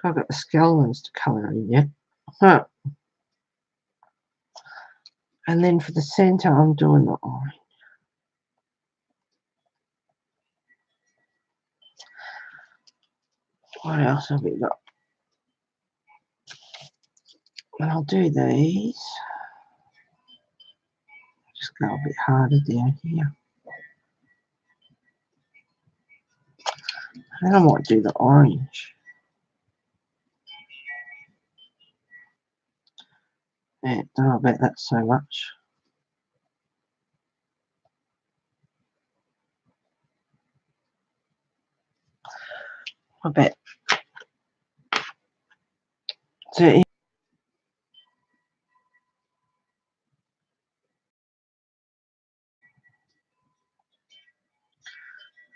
I've got the skeletons to colour in yet. Huh. And then for the centre, I'm doing the orange. What else have we got? And I'll do these. Just go a bit harder down here. And then I might do the orange. Yeah, don't know about that so much. I bet. So, and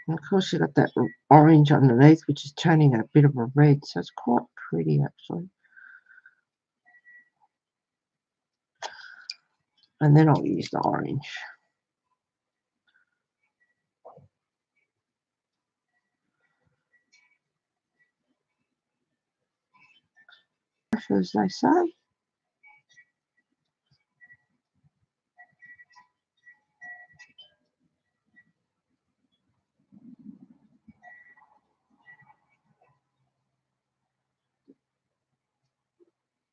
of course you got that orange underneath, which is turning a bit of a red, so it's quite pretty actually. And then I'll use the orange. As they say.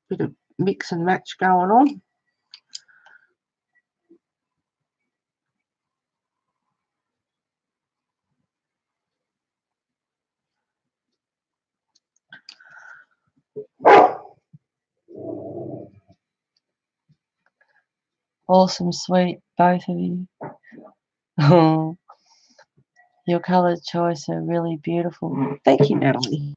Bit of mix and match going on. Awesome, sweet, both of you. Oh, your colour choice are really beautiful. Thank you, Natalie.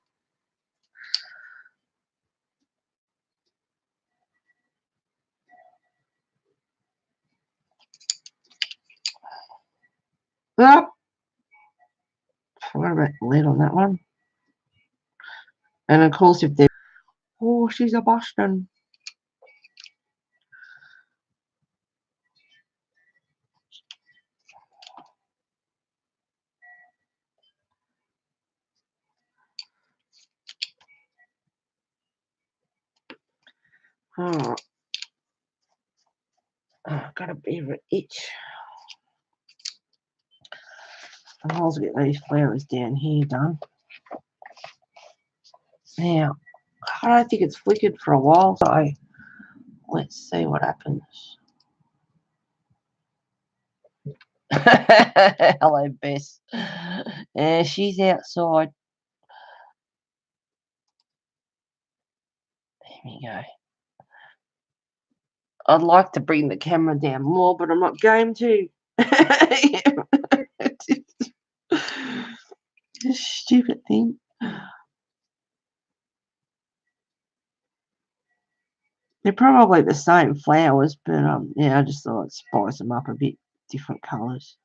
Oh, forgot about the lid on that one. And of course, if they're, oh, she's a Boston. Oh, got a bit of an itch. And I'll get these flowers down here done. Now, I don't think it's flickered for a while, so let's see what happens. Hello, Bess. She's outside. There we go. I'd like to bring the camera down more, but I'm not going to. Stupid thing. They're probably the same flowers, but yeah, I just thought I'd spice them up a bit, different colours.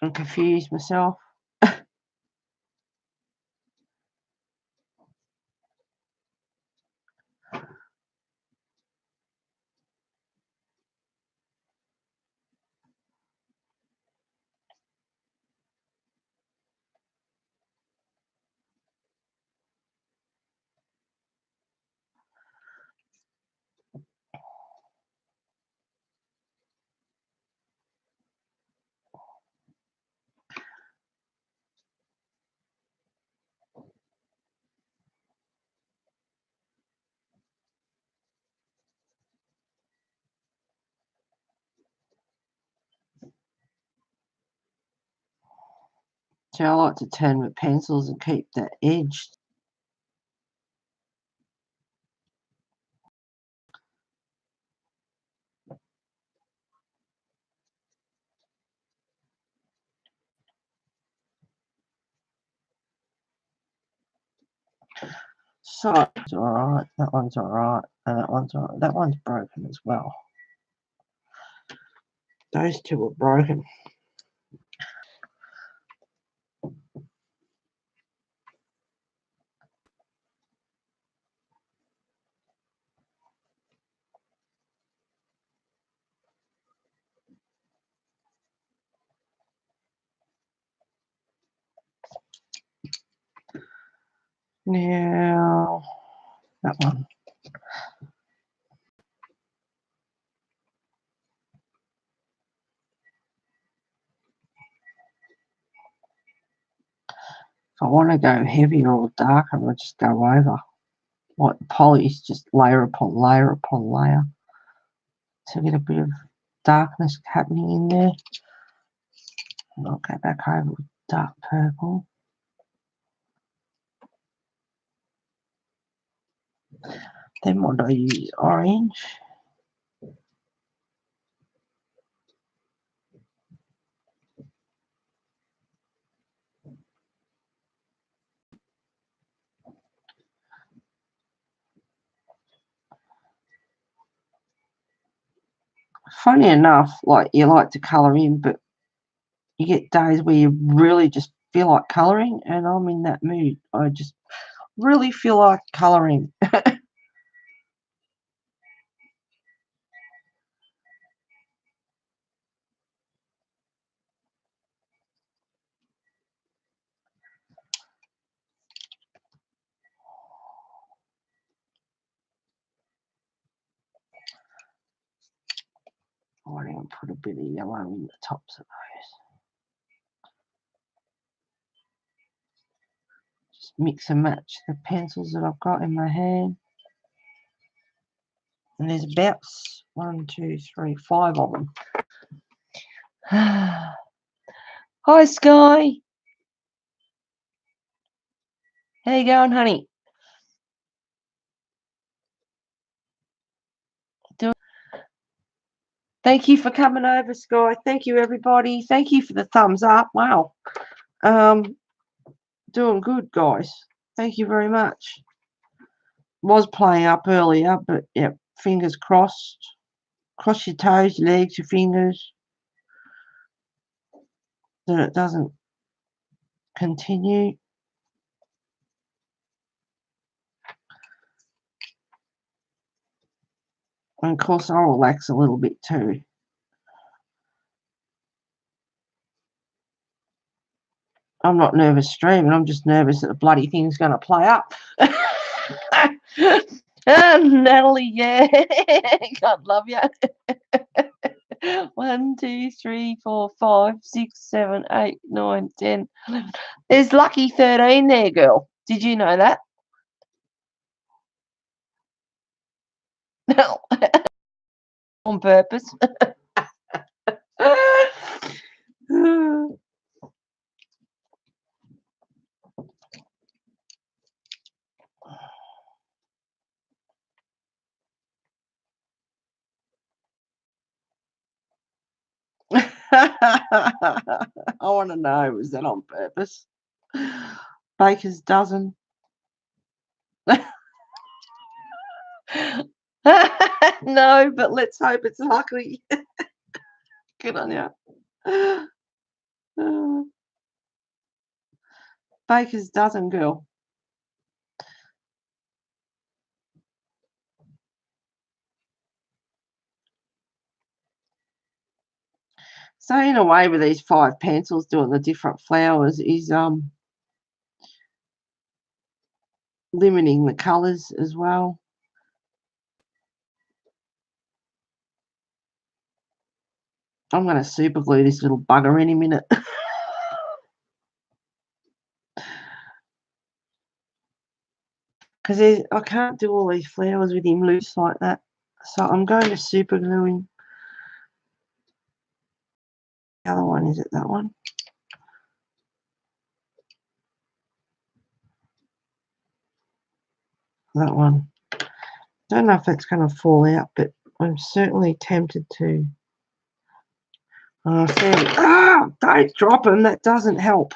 I'm confused myself. See, I like to turn with pencils and keep the edge. So it's alright, that one's alright, and that one's alright. That one's broken as well. Those two are broken. Now, that one. If I want to go heavier or darker, I'll just go over. Like polish, just layer upon layer upon layer to get a bit of darkness happening in there. And I'll go back over with dark purple. Then what do I use? Orange. Funny enough, like you like to colour in, but you get days where you really just feel like colouring, and I'm in that mood. I just really feel like colouring. I want to put a bit of yellow in the tops of those. Just mix and match the pencils that I've got in my hand. And there's about 1, 2, 3, 5 of them. Hi, Sky. How you going, honey? Thank you for coming over, Sky. Thank you, everybody. Thank you for the thumbs up. Wow. Doing good, guys. Thank you very much. Was playing up earlier, but yeah, fingers crossed. Cross your toes, your legs, your fingers, that it doesn't continue. And of course, I'll relax a little bit too. I'm not nervous streaming. I'm just nervous that the bloody thing's going to play up. Natalie, yeah. God love you. 1, 2, 3, 4, 5, 6, 7, 8, 9, 10, 11. There's lucky 13 there, girl. Did you know that? No. On purpose. I want to know, was that on purpose? Baker's dozen. No, but let's hope it's lucky. Good on you. Baker's dozen, girl. So in a way, with these 5 pencils doing the different flowers is limiting the colours as well. I'm going to super glue this little bugger any minute. Because I can't do all these flowers with him loose like that. So I'm going to super glue him. The other one, is it that one? that one. Don't know if that's going to fall out, but I'm certainly tempted to. Oh, don't drop them. That doesn't help.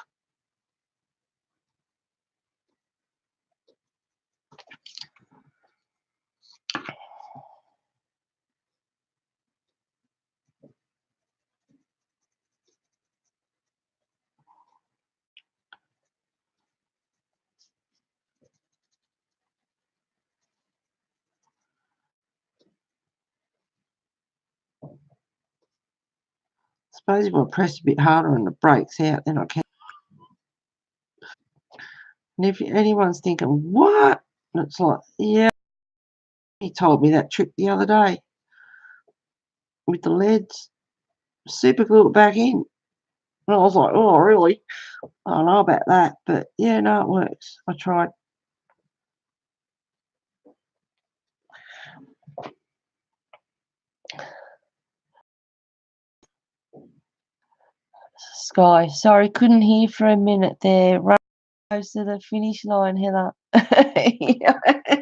Suppose if I press a bit harder and it breaks out, then I can. And if anyone's thinking, what? And it's like, yeah, he told me that trick the other day with the leads. Super glue it back in. And I was like, oh, really? I don't know about that. But yeah, no, it works. I tried. Sky, sorry, couldn't hear for a minute there. Rose to the finish line, Heather.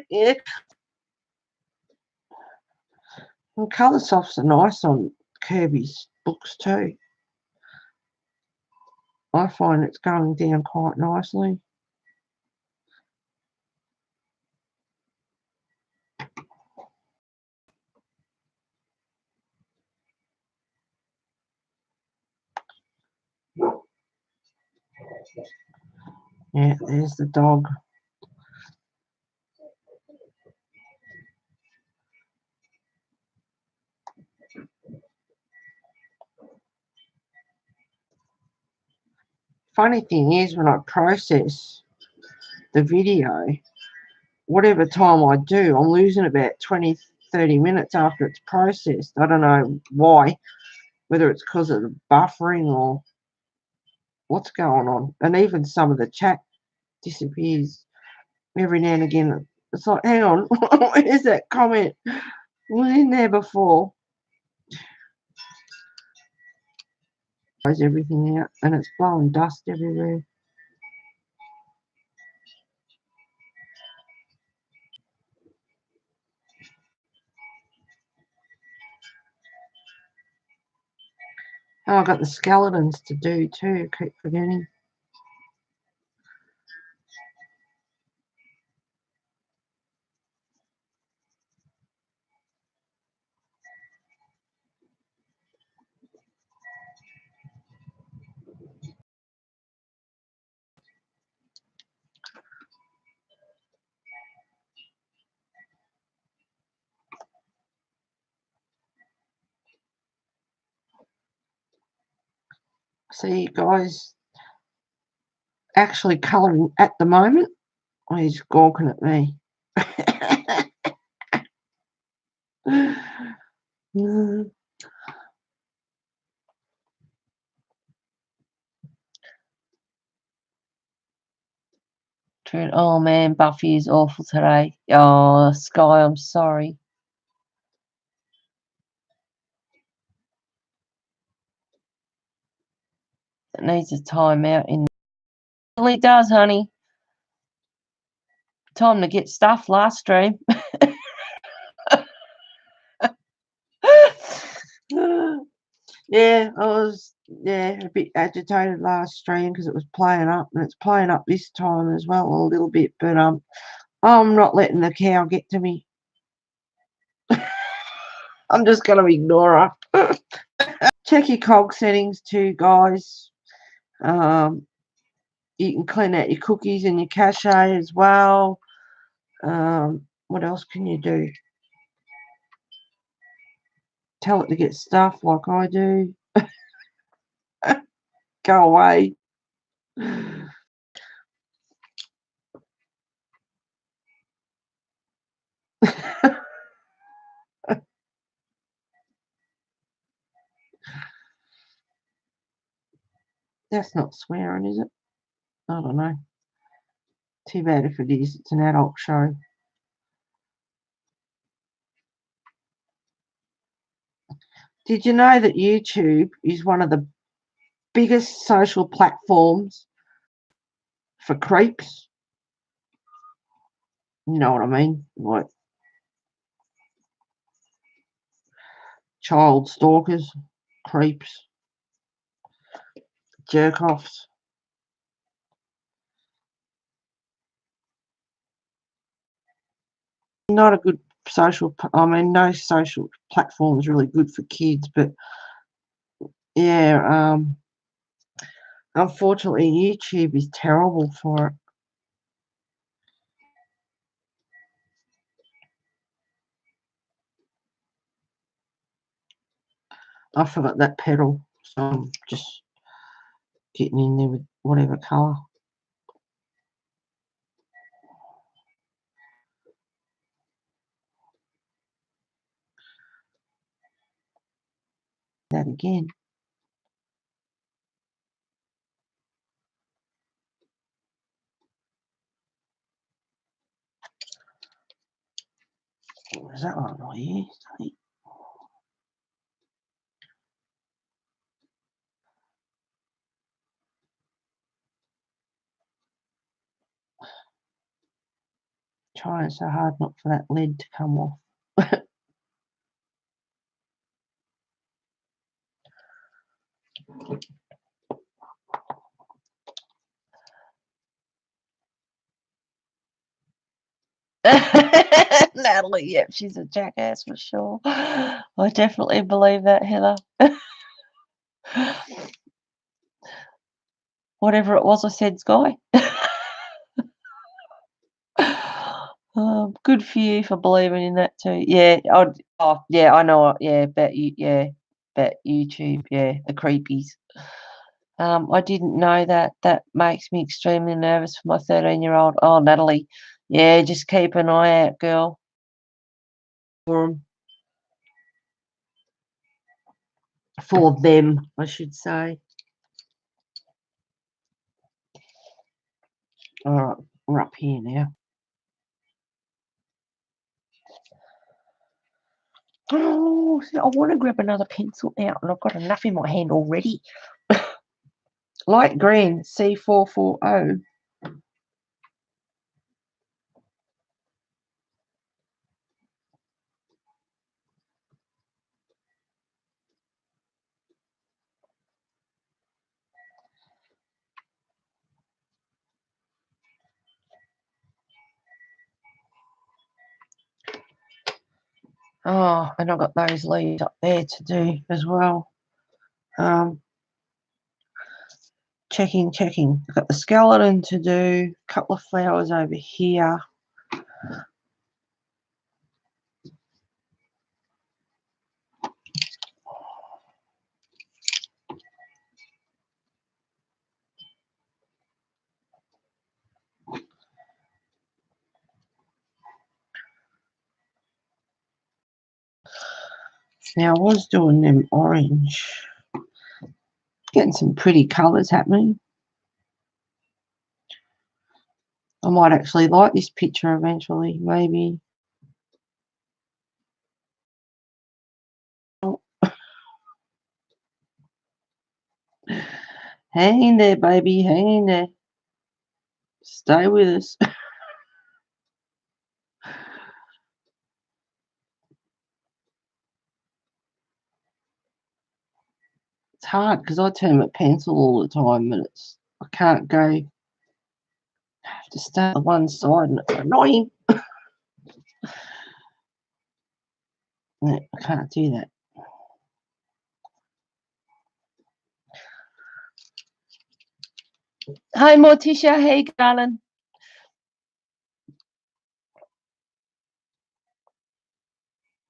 Yeah. And colour softs are nice on Kerby's books too. I find it's going down quite nicely. Yeah, there's the dog. Funny thing is, when I process the video, whatever time I do, I'm losing about 20-30 minutes after it's processed. I don't know why, whether it's because of the buffering or what's going on. And even some of the chat disappears every now and again. It's like, hang on, where's that comment? It was in there before. Close everything out, and it's blowing dust everywhere. Oh, I've got the skeletons to do too. Keep forgetting. See, guys, actually colouring at the moment. Oh, he's gawking at me. Oh man, Buffy is awful today. Oh, Sky, I'm sorry. It needs a timeout. It really does, honey. Time to get stuff last stream. Yeah, I was a bit agitated last stream because it was playing up, and it's playing up this time as well a little bit. But I'm not letting the cow get to me. I'm just going to ignore her. Check your cog settings too, guys. You can clean out your cookies and your cache as well. What else can you do? Tell it to get stuff like I do. Go away. That's not swearing, is it? I don't know. Too bad if it is. It's an adult show. Did you know that YouTube is one of the biggest social platforms for creeps? You know what I mean? Like child stalkers, creeps, jerk-offs. Not a good social, I mean, no social platform is really good for kids, but yeah, unfortunately, YouTube is terrible for it. I forgot that pedal, so I'm just getting in there with whatever colour. That again. Is that one right here? Trying so hard not for that lead to come off. Natalie, yep, she's a jackass for sure. I definitely believe that, Heather. Whatever it was, I said, Sky. Good for you for believing in that too. Yeah, yeah, I know. Yeah, bet YouTube. Yeah, the creepies. I didn't know that. That makes me extremely nervous for my 13-year-old. Oh, Natalie. Yeah, just keep an eye out, girl. For them, I should say. All right, we're up here now. Oh, see, I want to grab another pencil out, and I've got enough in my hand already. Light green, C440. Oh, and I've got those leaves up there to do as well. Checking. I've got the skeleton to do, a couple of flowers over here. Now I was doing them orange. Getting some pretty colours happening. I might actually like this picture eventually, maybe. Hang in there, baby, hang in there. Stay with us. It's hard because I turn my pencil all the time and I can't go. I have to stay on one side and it's annoying. No, I can't do that. Hi, Morticia. Hey, darling.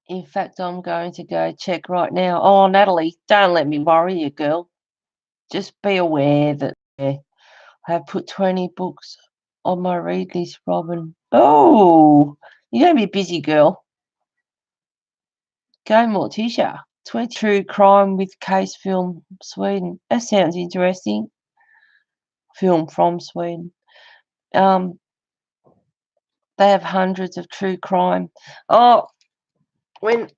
In fact, I'm going to go check right now. Oh, Natalie, don't let me worry you, girl. Just be aware that I have put 20 books on my read list, Robin. Oh, you're going to be a busy girl. Go, Morticia. 20 True Crime with Case Film, Sweden. That sounds interesting. Film from Sweden. They have hundreds of true crime. Oh, when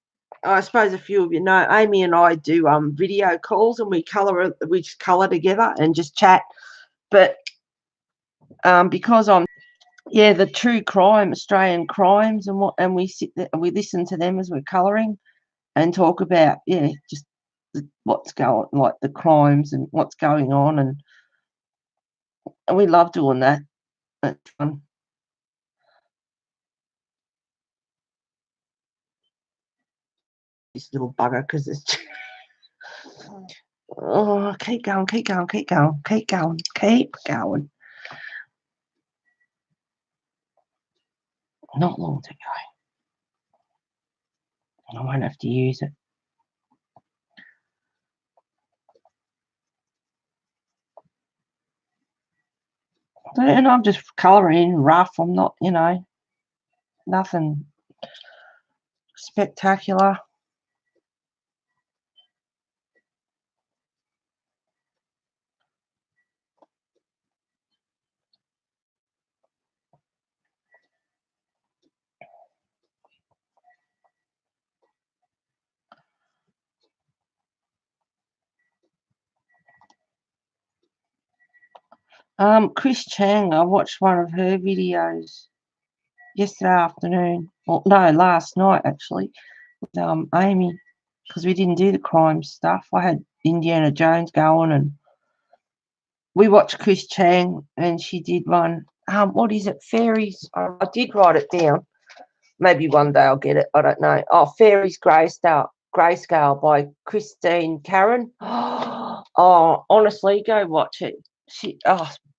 I suppose a few of you know, Amy and I do video calls and we just colour together and just chat. But because I'm Yeah, the true crime, Australian crimes, and we sit there and we listen to them as we're colouring and talk about, yeah, just what's going, like the crimes and what's going on, and we love doing that. It's fun. This little bugger, because it's oh, keep going, keep going, keep going, keep going, keep going. Not long to go. I won't have to use it. And I'm just colouring rough. I'm not, nothing spectacular. Chris Chang, I watched one of her videos yesterday afternoon. Well, no, last night actually, with Amy, because we didn't do the crime stuff. I had Indiana Jones going, and we watched Chris Chang, and she did one. What is it? Fairies. I did write it down. Maybe one day I'll get it. I don't know. Oh, Fairies Grayscale by Christine Karen. Oh, honestly, go watch it.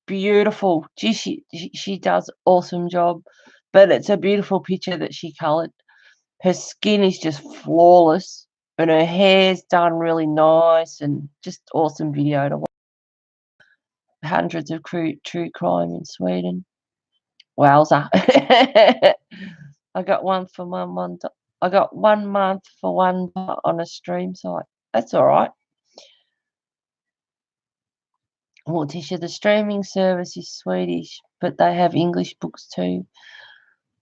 Beautiful. Gee, she does awesome job. But it's a beautiful picture that she coloured. Her skin is just flawless, and her hair's done really nice, and just awesome video to watch. Hundreds of true crime in Sweden. Wowza. I got 1 month. I got 1 month for one on a stream site. That's all right. Morticia, the streaming service is Swedish, but they have English books too.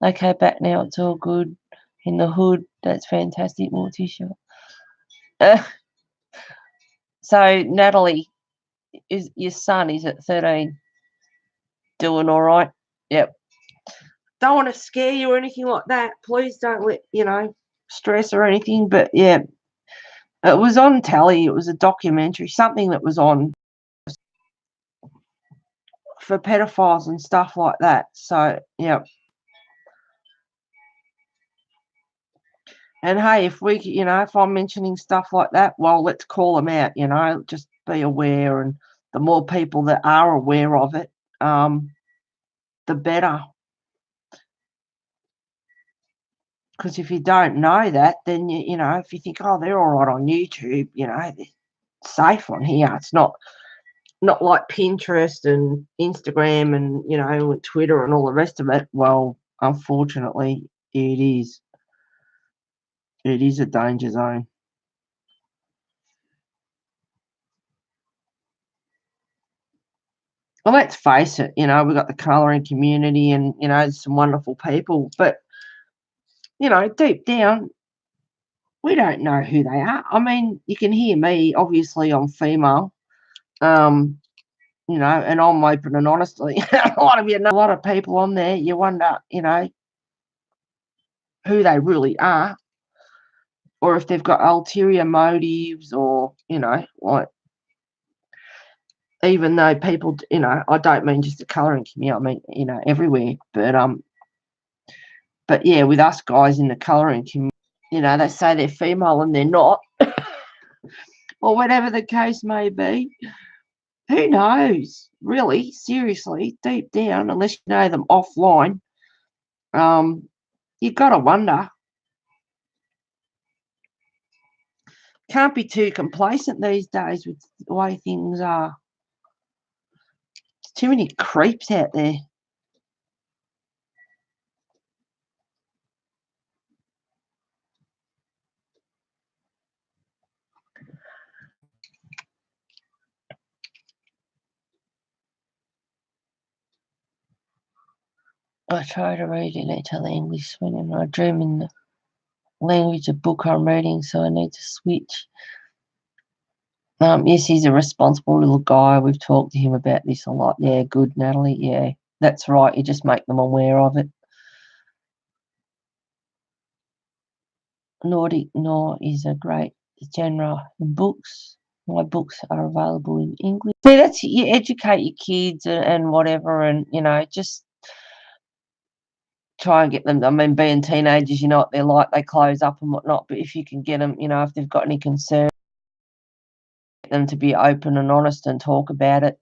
Okay, back now. It's all good. In the hood. That's fantastic, Morticia. So, Natalie, is your son is at 13 doing all right? Yep. Don't want to scare you or anything like that. Please don't let, stress or anything. But, yeah, it was on telly. It was a documentary, something that was on for pedophiles and stuff like that. So, yeah. And hey, if we, if I'm mentioning stuff like that, well, let's call them out, just be aware. And the more people that are aware of it, the better. Because if you don't know that, then, if you think, oh, they're all right on YouTube, they're safe on here. It's not like Pinterest and Instagram and, and Twitter and all the rest of it. Well, unfortunately, it is. It is a danger zone. Well, let's face it, we've got the colouring community and, some wonderful people. But, deep down, we don't know who they are. I mean, you can hear me, obviously I'm female, and I'm open and honestly. A lot of people on there, you wonder, who they really are, or if they've got ulterior motives, or, like, even though people, I don't mean just the colouring community, I mean, everywhere. But yeah, with us guys in the colouring community, they say they're female and they're not, or whatever the case may be. Who knows? Really, seriously, deep down, unless you know them offline, you got to wonder. Can't be too complacent these days with the way things are. There's too many creeps out there. I try to read in each other English when I dream in the language of book I'm reading, so I need to switch. Yes, he's a responsible little guy. We've talked to him about this a lot. Yeah, good, Natalie. Yeah. That's right, you just make them aware of it. Nordic Noir is a great genre in books. My books are available in English. See, that's, you educate your kids and whatever, and, you know, just try and get them. I mean, being teenagers, you know what they're like, they close up and whatnot, but if you can get them, you know, if they've got any concern, get them to be open and honest and talk about it.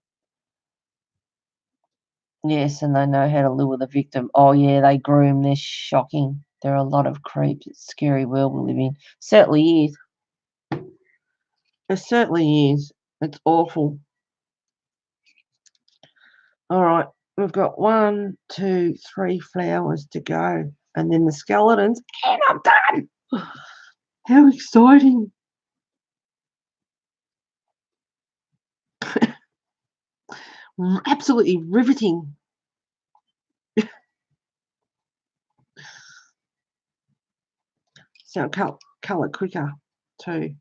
Yes, and they know how to live with a victim. Oh, yeah, they groom. They're shocking. There are a lot of creeps. It's a scary world we live in. Certainly is. It certainly is. It's awful. All right, we've got 1, 2, 3 flowers to go, and then the skeletons, and I'm done. How exciting! Absolutely riveting. So colour quicker too,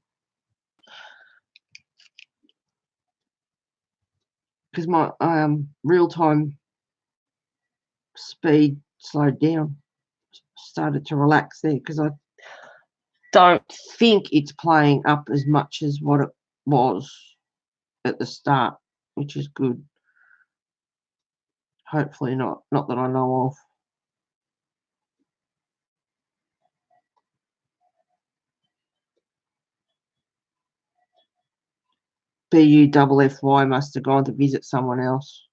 because my real time speed slowed down, started to relax there, because I don't think it's playing up as much as what it was at the start, which is good. Hopefully not that I know of. BUFFY must have gone to visit someone else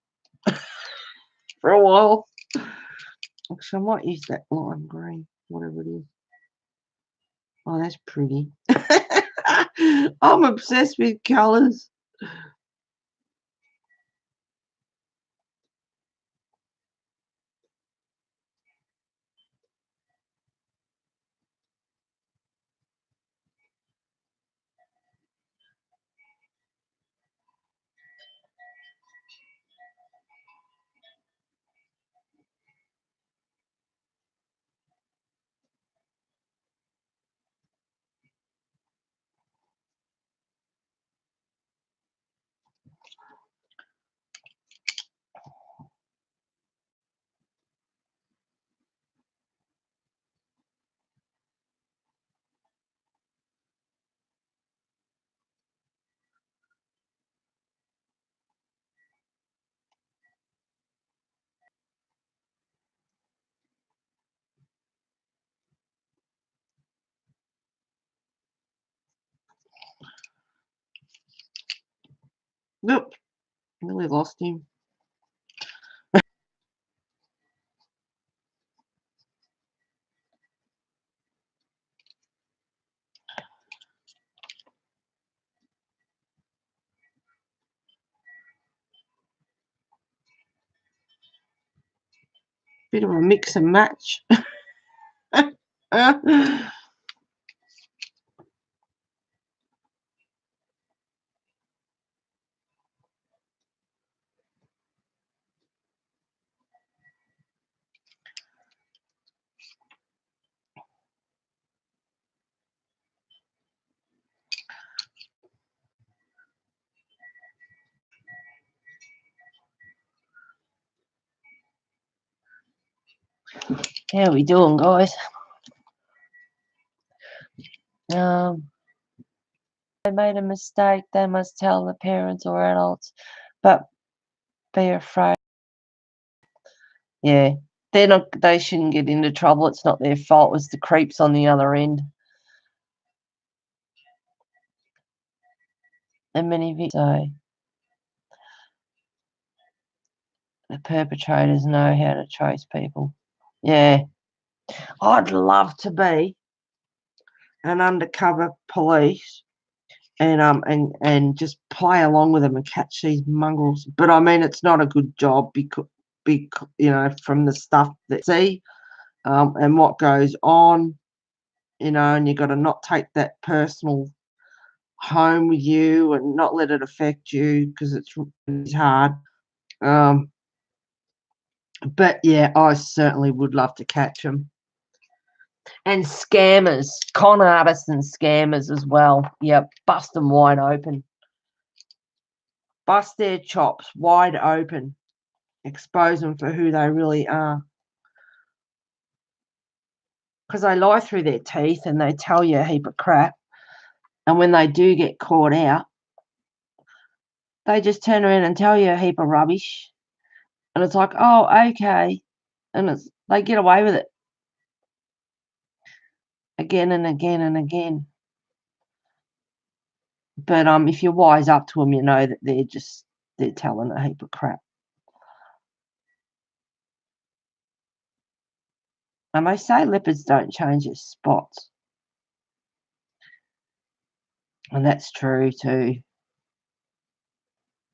for a while. Actually, I might use that lime green, whatever it is. Oh, that's pretty. I'm obsessed with colours. Nope, really lost him. Bit of a mix and match. How we doing, guys? They made a mistake, they must tell the parents or adults, but be afraid. Yeah, they shouldn't get into trouble. It's not their fault. It was the creeps on the other end. And many victims, so the perpetrators know how to trace people. Yeah, I'd love to be an undercover police and just play along with them and catch these mongrels. But I mean, it's not a good job because you know, from the stuff that see and what goes on, you know, and you got to not take that personal home with you and not let it affect you, because it's hard. But yeah, I certainly would love to catch them. And scammers, con artists and scammers as well. Yeah, bust them wide open. Bust their chops wide open. expose them for who they really are. Because they lie through their teeth and they tell you a heap of crap. And when they do get caught out, they just turn around and tell you a heap of rubbish. And it's like, oh, okay. And they get away with it again and again and again. But if you wise up to them, you know that they're telling a heap of crap. And they say leopards don't change their spots. And that's true too.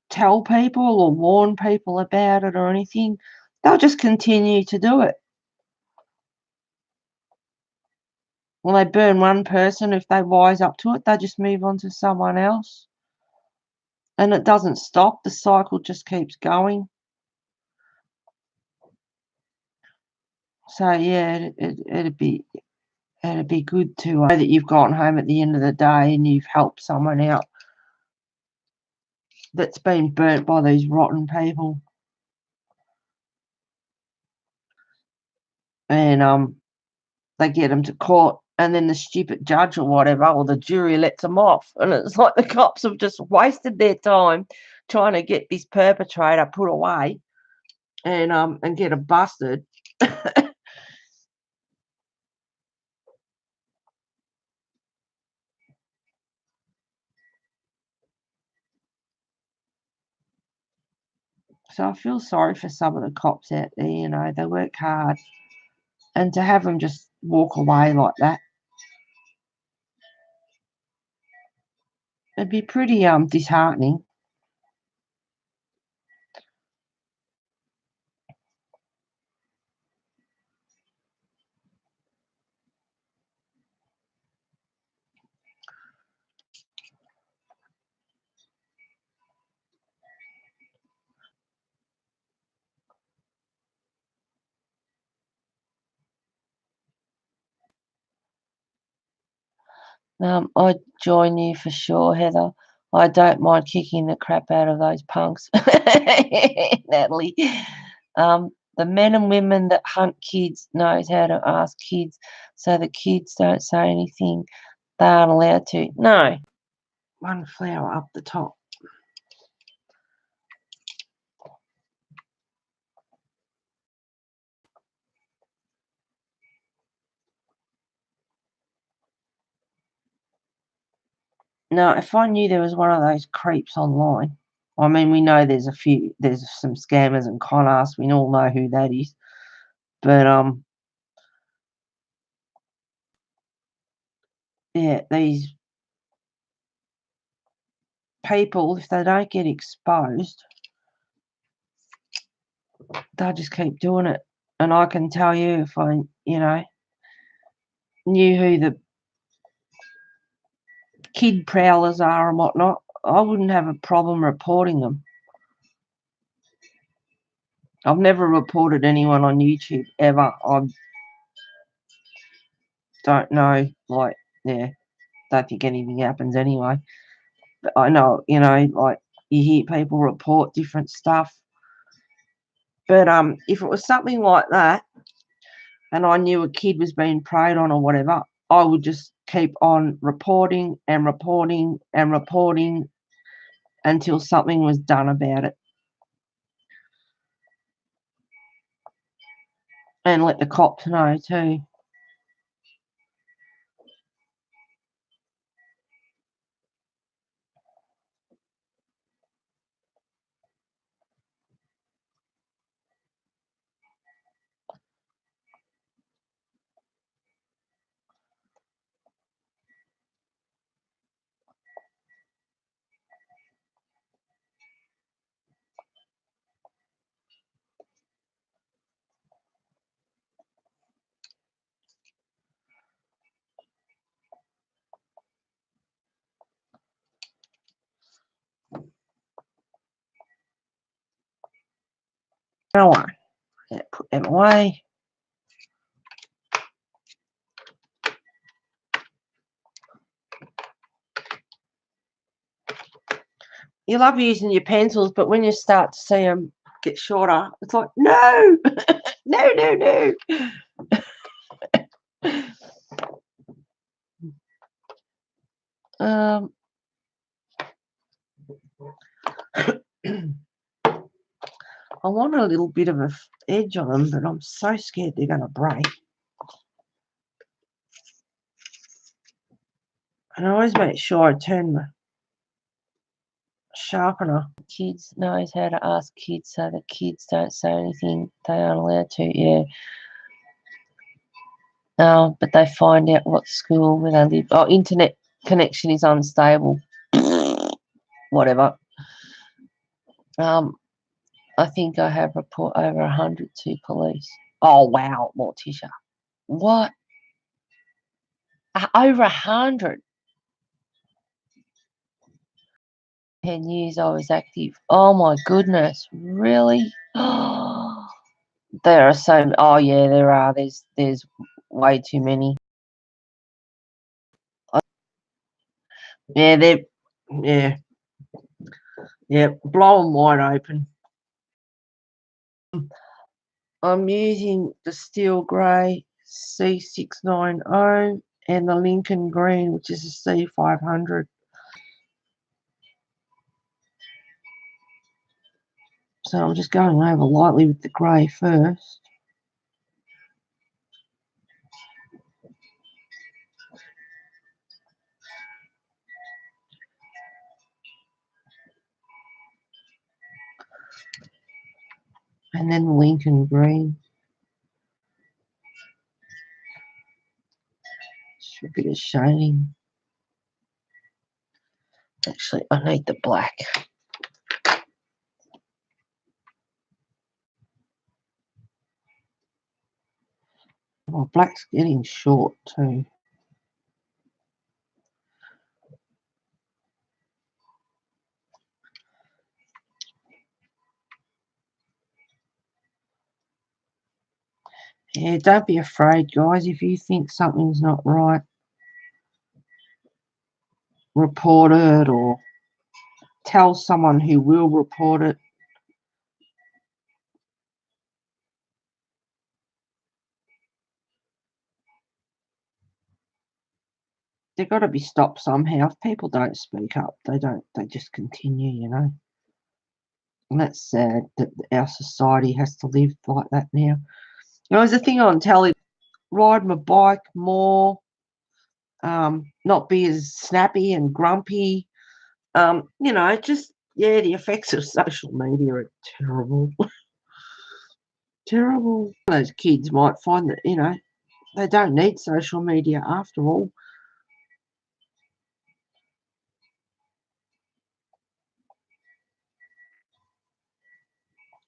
Tell people or warn people about it or anything, they'll just continue to do it. When they burn one person, if they wise up to it, they just move on to someone else. And it doesn't stop. The cycle just keeps going. So yeah, it'd be good to know that you've gotten home at the end of the day and you've helped someone out that's been burnt by these rotten people. And they get them to court, and then the stupid judge or whatever, or the jury lets them off. And it's like the cops have just wasted their time trying to get this perpetrator put away and get them busted. So I feel sorry for some of the cops out there, you know, they work hard. And to have them just walk away like that, it'd be pretty disheartening. I'd join you for sure, Heather. I don't mind kicking the crap out of those punks, Natalie. The men and women that hunt kids knows how to ask kids, so the kids don't say anything they aren't allowed to. No, one flower up the top. Now, if I knew there was one of those creeps online, I mean, we know there's some scammers and con artists. We all know who that is. But yeah, these people, if they don't get exposed, they'll just keep doing it. And I can tell you, if I, knew who the kid prowlers are and whatnot, I wouldn't have a problem reporting them. I've never reported anyone on YouTube ever. I don't know, don't think anything happens anyway. But I know, like you hear people report different stuff. But if it was something like that, and I knew a kid was being preyed on or whatever, I would just keep on reporting and reporting and reporting until something was done about it. And let the cops know too. Now what? Put them away. You love using your pencils, but when you start to see them get shorter. It's like, no, no, no, no. I want a little bit of a edge on them, but I'm so scared they're going to break. And I always make sure I turn the sharpener. Kids knows how to ask kids so that kids don't say anything they aren't allowed to, yeah. But they find out what school where they live. Oh, internet connection is unstable. Whatever. I think I have report over 100 to police. Oh, wow, Morticia. What? Over 100? 10 years I was active. Oh, my goodness. Really? There are so... Oh, yeah, there are. There's way too many. Yeah, they're... Yeah. Yeah, blow them wide open. I'm using the steel grey C690 and the Lincoln green, which is a C500. So I'm just going over lightly with the grey first. And then the Lincoln green. Just a bit of shading. Actually, I need the black. Oh, black's getting short too. Yeah, don't be afraid, guys. If you think something's not right, report it or tell someone who will report it. They've got to be stopped somehow. If people don't speak up, they just continue, you know. And that's sad that our society has to live like that now. There's a thing on telly, ride my bike more, not be as snappy and grumpy. You know, just, yeah, the effects of social media are terrible. Terrible. Those kids might find that, you know, they don't need social media after all.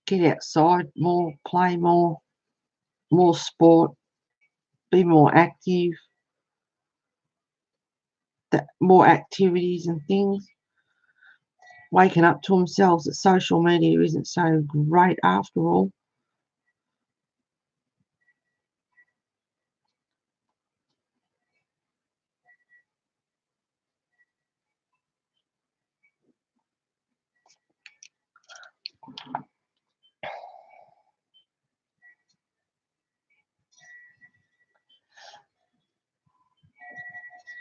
Get outside more, play more sport, be more active, more activities and things. Waking up to themselves that social media isn't so great after all.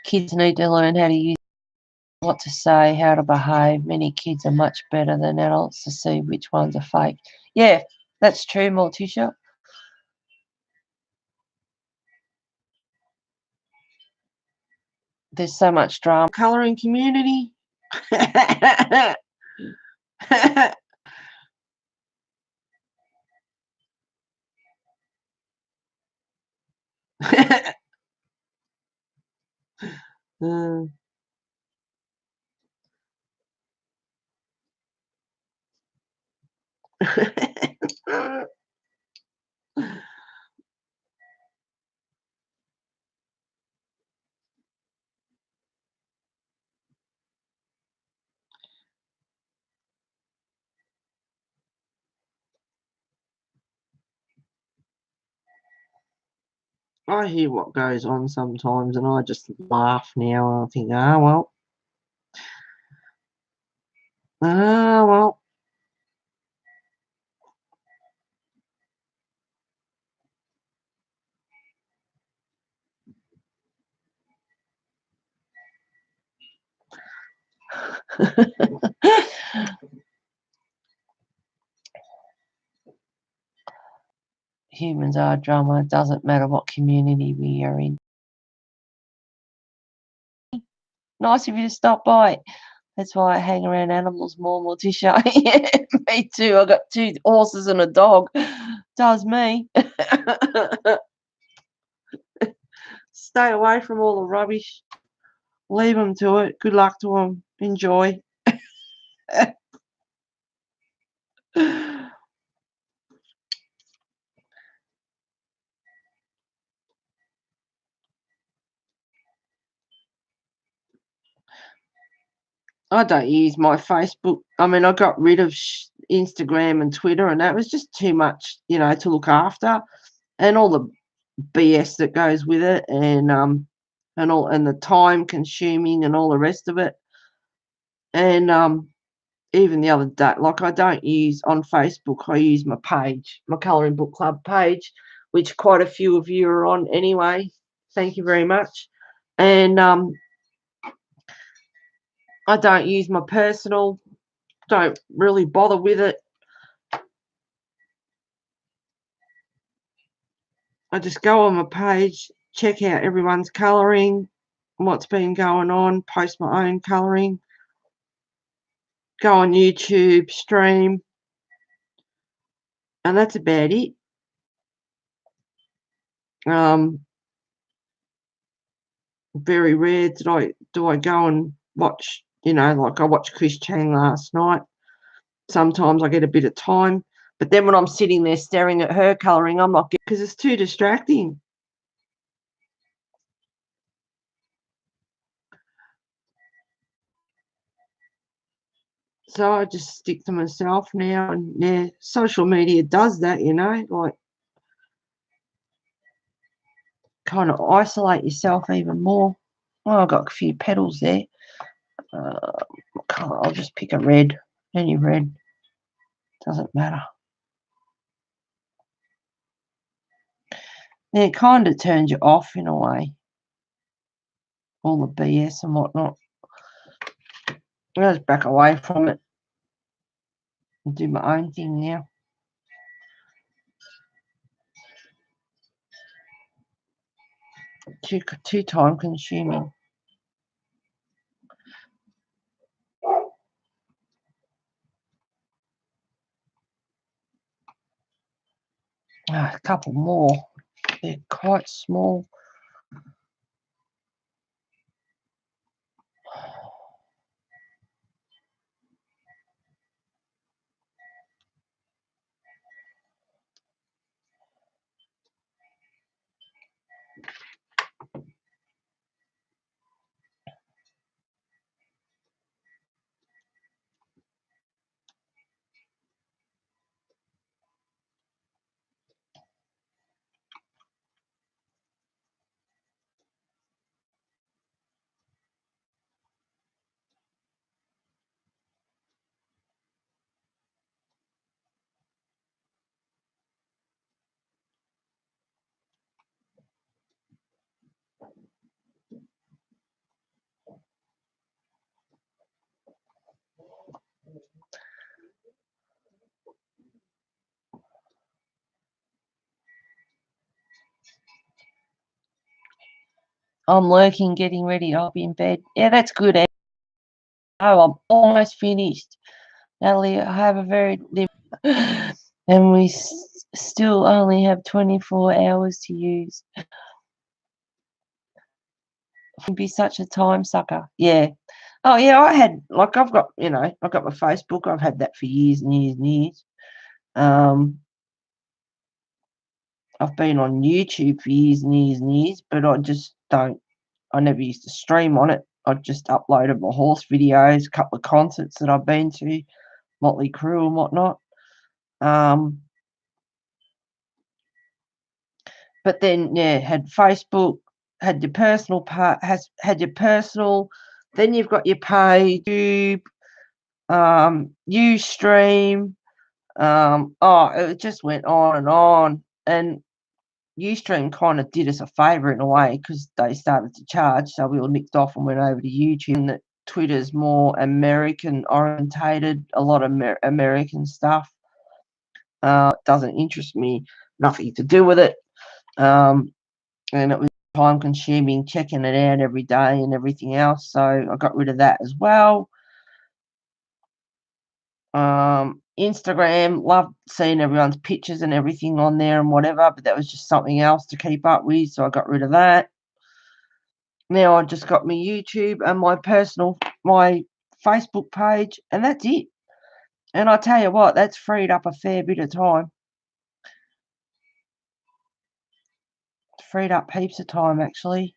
Kids need to learn how to use what to say, how to behave. Many kids are much better than adults to see which ones are fake. Yeah, that's true, Morticia. There's so much drama. Colouring community. I hear what goes on sometimes and I just laugh now and I think, well. Humans are drama. It doesn't matter what community we are in. Nice of you to stop by. That's why I hang around animals more, Morticia. Yeah, me too. I got 2 horses and a dog. Does me. Stay away from all the rubbish. Leave them to it. Good luck to them. Enjoy. I don't use my Facebook. I mean, I got rid of Instagram and Twitter, and that was just too much, to look after, and all the BS that goes with it, and the time consuming and all the rest of it. And even the other day, like, I don't use on Facebook. I use my page, my Colouring Book Club page, which quite a few of you are on anyway. Thank you very much. And I don't use my personal. Don't really bother with it. I just go on my page, check out everyone's colouring, what's been going on, post my own colouring, go on YouTube, stream, and that's about it. Very rare do I go and watch, like I watched Chris Chang last night. Sometimes I get a bit of time, but then when I'm sitting there staring at her colouring, I'm not, because it's too distracting. So I just stick to myself now, and yeah, social media does that, like kind of isolate yourself even more. Oh, I've got a few petals there. What colour? I'll just pick a red. Any red. Doesn't matter. Yeah, it kind of turns you off in a way. All the BS and whatnot. I'll just back away from it and do my own thing now. Too time consuming. A couple more. They're quite small. I'm working, getting ready. I'll be in bed. Yeah, that's good. Oh, I'm almost finished. Natalie, I have a very and we still only have 24 hours to use. Be such a time sucker. Yeah. Oh yeah, I've got my Facebook. I've had that for years and years and years. I've been on YouTube for years and years and years, but I never used to stream on it. I just uploaded my horse videos, a couple of concerts that I've been to, Motley Crue and whatnot. But then, yeah, had Facebook, had your personal part, had your personal, then you've got your page, YouTube, Ustream. It just went on. And Ustream kind of did us a favour in a way, because they started to charge, so we all nicked off and went over to YouTube. And Twitter's more American orientated, a lot of American stuff. Doesn't interest me, nothing to do with it. And it was time consuming checking it out every day and everything else. So I got rid of that as well. Instagram, loved seeing everyone's pictures and everything on there and whatever, but that was just something else to keep up with, so I got rid of that. Now I just got my YouTube and my Facebook page, and that's it. And I tell you what, that's freed up a fair bit of time. Freed up heaps of time, actually.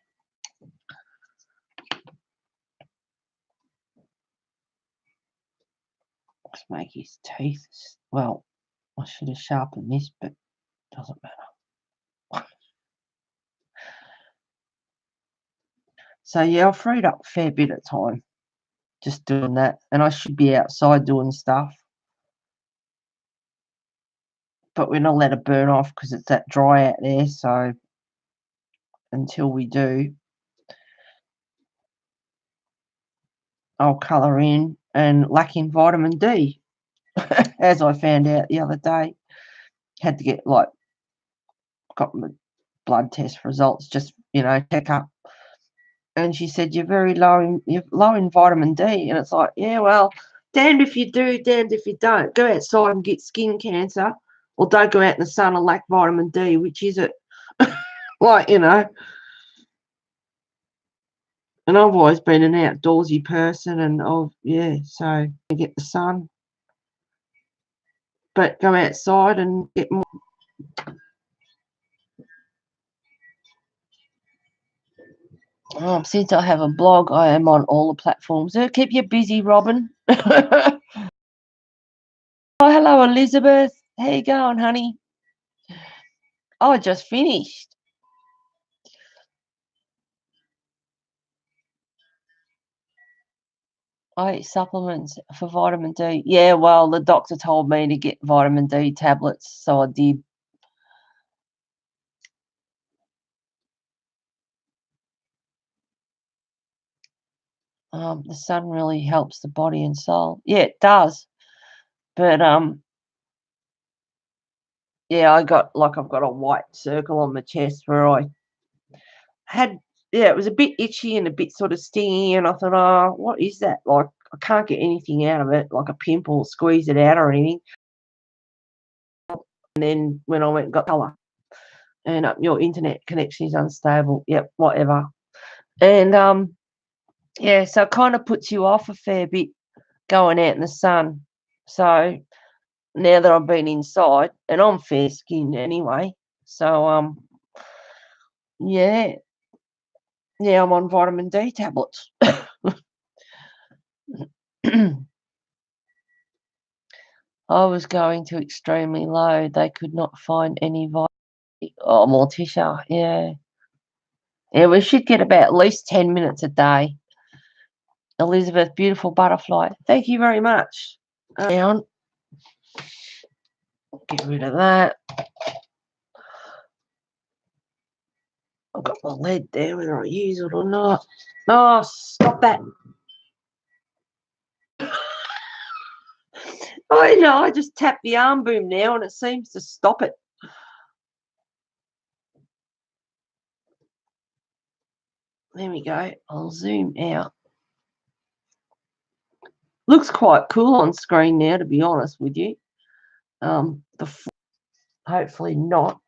Let's make his teeth. Well, I should have sharpened this, but it doesn't matter. So yeah, I freed up a fair bit of time just doing that, and I should be outside doing stuff, but we're not allowed to burn off because it's that dry out there. So until we do, I'll colour in and lack in vitamin D, as I found out the other day. Had to get got my blood test results, just check up, and she said you're low in vitamin D, and it's like, yeah, well, damned if you do, damned if you don't. Go outside and get skin cancer, or don't go out in the sun and lack vitamin D. Which is it? And I've always been an outdoorsy person, and so I get the sun, but go outside and get more. Since I have a blog, I am on all the platforms. Keep you busy, Robin. Oh, hello, Elizabeth. How you going, honey? I just finished. I eat supplements for vitamin D. Yeah, well, the doctor told me to get vitamin D tablets, so I did. The sun really helps the body and soul. Yeah, it does. But yeah, I've got a white circle on my chest where I had, it was a bit itchy and a bit sort of stingy, and I thought, oh, what is that? Like, I can't get anything out of it, like a pimple, squeeze it out or anything. And then when I went and got colour, and your internet connection is unstable. Yep, whatever. And yeah, so it kind of puts you off a fair bit going out in the sun. So now that I've been inside, and I'm fair skinned anyway, so yeah, I'm on vitamin D tablets. I was going to extremely low. They could not find any vitamin D. Oh, Morticia, yeah. Yeah, we should get about at least 10 minutes a day. Elizabeth, beautiful butterfly. Thank you very much. Down. Get rid of that. I've got my lead there, whether I use it or not. Oh, stop that. I know, I just tap the arm boom now and it seems to stop it. There we go. I'll zoom out. Looks quite cool on screen now, to be honest with you. Hopefully not.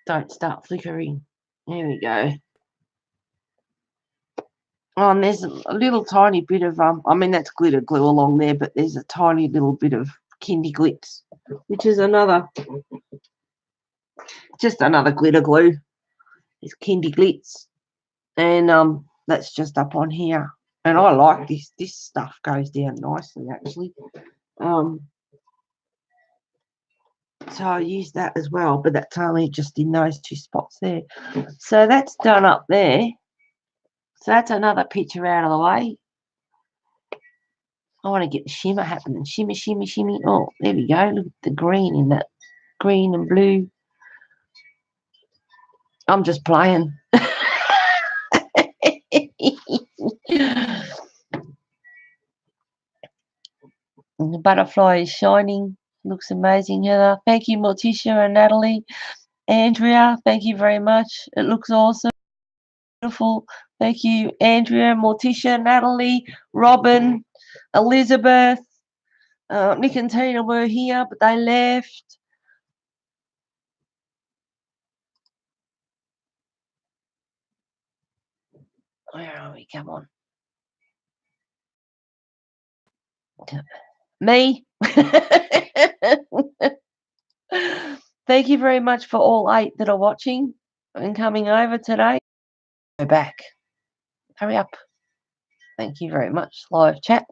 Don't start flickering. There we go. Oh, and there's a little tiny bit of I mean, that's glitter glue along there, but there's a tiny little bit of Kindy Glitz, which is just another glitter glue. It's Kindy Glitz, and that's just up on here. And I like this. This stuff goes down nicely, actually. So I use that as well, but that's only just in those two spots there. So that's done up there. So that's another picture out of the way. I want to get the shimmer happening. Shimmy, shimmy, shimmy. Oh, there we go. Look at the green in that. Green and blue. I'm just playing. The butterfly is shining. Looks amazing, Heather. Thank you, Morticia and Natalie. Andrea, thank you very much. It looks awesome. Beautiful. Thank you, Andrea, Morticia, Natalie, Robin, Elizabeth. Nick and Tina were here, but they left. Where are we? Come on. Me. Thank you very much for all 8 that are watching and coming over today. Go back. Hurry up. Thank you very much. Live chat.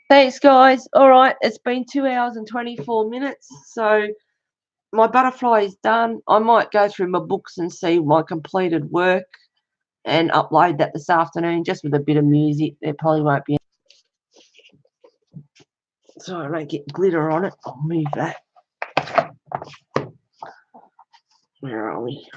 Thanks, guys. All right. It's been 2 hours and 24 minutes. So my butterfly is done. I might go through my books and see my completed work and upload that this afternoon just with a bit of music. There probably won't be. So I don't get glitter on it. I'll move that. Where are we?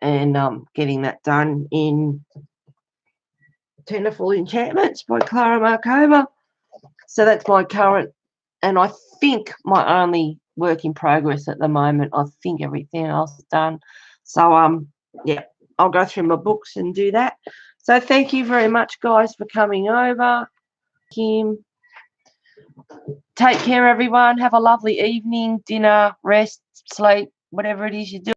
And getting that done in Tenderful Enchantments by Clara Markova. So that's my current, and I think my only work in progress at the moment. I think everything else is done. So yeah, I'll go through my books and do that. So thank you very much, guys, for coming over. Kim, take care, everyone. Have a lovely evening, dinner, rest, sleep, whatever it is you do.